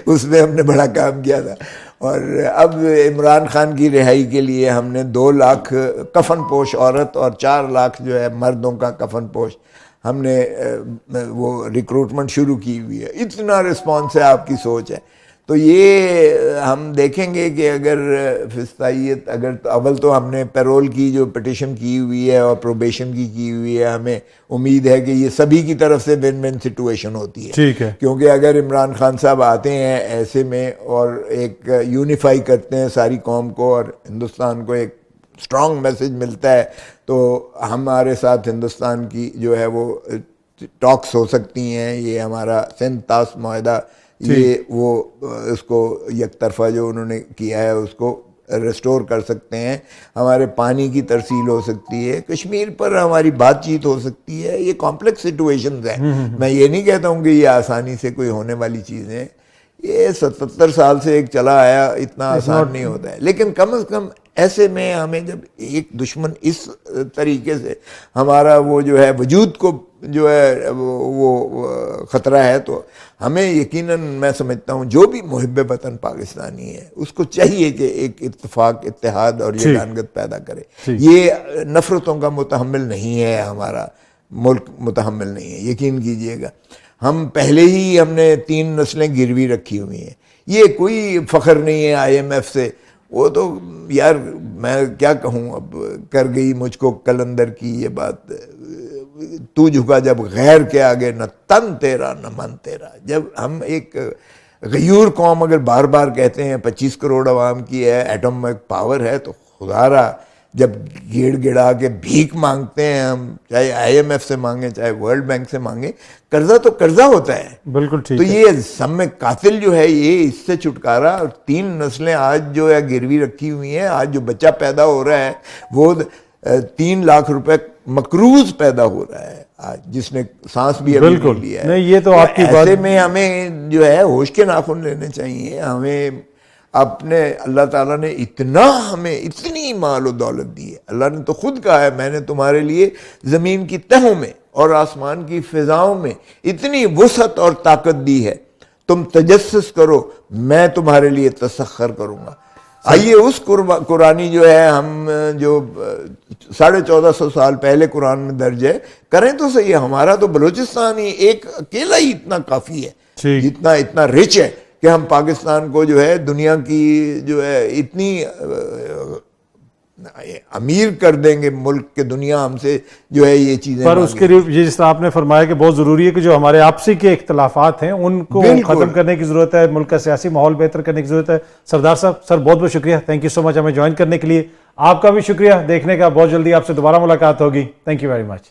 اس میں ہم نے بڑا کام کیا تھا. اور اب عمران خان کی رہائی کے لیے ہم نے 2 لاکھ کفن پوش عورت اور 4 لاکھ جو ہے مردوں کا کفن پوش ہم نے وہ ریکروٹمنٹ شروع کی ہوئی ہے. اتنا رسپانس ہے، آپ کی سوچ ہے. تو یہ ہم دیکھیں گے کہ اگر فسطائیت، اگر اول تو ہم نے پیرول کی جو پٹیشن کی ہوئی ہے اور پروبیشن کی ہوئی ہے، ہمیں امید ہے کہ یہ سبھی کی طرف سے ون ون سچویشن ہوتی ہے. ٹھیک ہے. کیونکہ اگر عمران خان صاحب آتے ہیں ایسے میں اور ایک یونیفائی کرتے ہیں ساری قوم کو اور ہندوستان کو ایک اسٹرانگ میسج ملتا ہے، تو ہمارے ساتھ ہندوستان کی جو ہے وہ ٹاکس ہو سکتی ہیں, یہ ہمارا سندھ طاس معاہدہ, یہ وہ اس کو یک طرفہ جو انہوں نے کیا ہے اس کو ریسٹور کر سکتے ہیں, ہمارے پانی کی ترسیل ہو سکتی ہے, کشمیر پر ہماری بات چیت ہو سکتی ہے. یہ کمپلیکس سچویشنز ہیں, میں یہ نہیں کہتا ہوں کہ یہ آسانی سے کوئی ہونے والی چیزیں ہیں, یہ 77 سال سے ایک چلا آیا, اتنا آسان نہیں ہوتا ہے. لیکن کم از کم ایسے میں ہمیں جب ایک دشمن اس طریقے سے ہمارا وہ جو ہے وجود کو جو ہے وہ خطرہ ہے, تو ہمیں یقیناً میں سمجھتا ہوں جو بھی محب وطن پاکستانی ہے اس کو چاہیے کہ ایک اتفاق, اتحاد اور یگانگت پیدا کرے. یہ نفرتوں کا متحمل نہیں ہے, ہمارا ملک متحمل نہیں ہے, یقین کیجئے گا. ہم پہلے ہی ہم نے 3 نسلیں گروی رکھی ہوئی ہیں, یہ کوئی فخر نہیں ہے IMF سے. وہ تو یار میں کیا کہوں, اب کر گئی مجھ کو قلندر کی یہ بات, تو جھکا جب غیر کے آگے نہ تن تیرا نہ من تیرا. جب ہم ایک غیور قوم اگر بار بار کہتے ہیں 25 کروڑ عوام کی ہے, ایٹمک پاور ہے, تو خدا را جب گیڑ گڑا کے بھیک مانگتے ہیں ہم, چاہے IMF سے مانگیں چاہے ورلڈ بینک سے مانگیں, قرضہ تو قرضہ ہوتا ہے. بالکل ٹھیک. تو یہ سم قاتل جو ہے یہ اس سے چھٹکارا, اور 3 نسلیں آج جو ہے گروی رکھی ہوئی ہیں. آج جو بچہ پیدا ہو رہا ہے وہ 3 لاکھ روپے مقروض پیدا ہو رہا ہے آج, جس نے سانس بھی ابھی نہیں لیا ہے. نہیں, یہ تو آپ کی بات, ایسے میں ہمیں جو ہے ہوش کے ناخن لینے چاہیے. ہمیں اپنے اللہ تعالیٰ نے اتنا ہمیں اتنی مال و دولت دی ہے. اللہ نے تو خود کہا ہے میں نے تمہارے لیے زمین کی تہوں میں اور آسمان کی فضاؤں میں اتنی وسعت اور طاقت دی ہے, تم تجسس کرو میں تمہارے لیے تسخر کروں گا. آئیے اس قرآنی جو ہے ہم جو 1450 سال پہلے قرآن میں درج ہے کریں تو صحیح. ہمارا تو بلوچستان ہی ایک اکیلا ہی اتنا کافی ہے, اتنا رچ ہے کہ ہم پاکستان کو جو ہے دنیا کی جو ہے اتنی امیر کر دیں گے ملک کے, دنیا ہم سے جو ہے یہ چیزیں. پر اس کے لیے یہ جس طرح آپ نے فرمایا کہ بہت ضروری ہے کہ جو ہمارے آپسی کے اختلافات ہیں ان کو ختم کرنے کی ضرورت ہے, ملک کا سیاسی ماحول بہتر کرنے کی ضرورت ہے. سردار صاحب, سر بہت بہت شکریہ, تھینک یو سو مچ ہمیں جوائن کرنے کے لیے. آپ کا بھی شکریہ دیکھنے کا, بہت جلدی آپ سے دوبارہ ملاقات ہوگی. Thank you very much.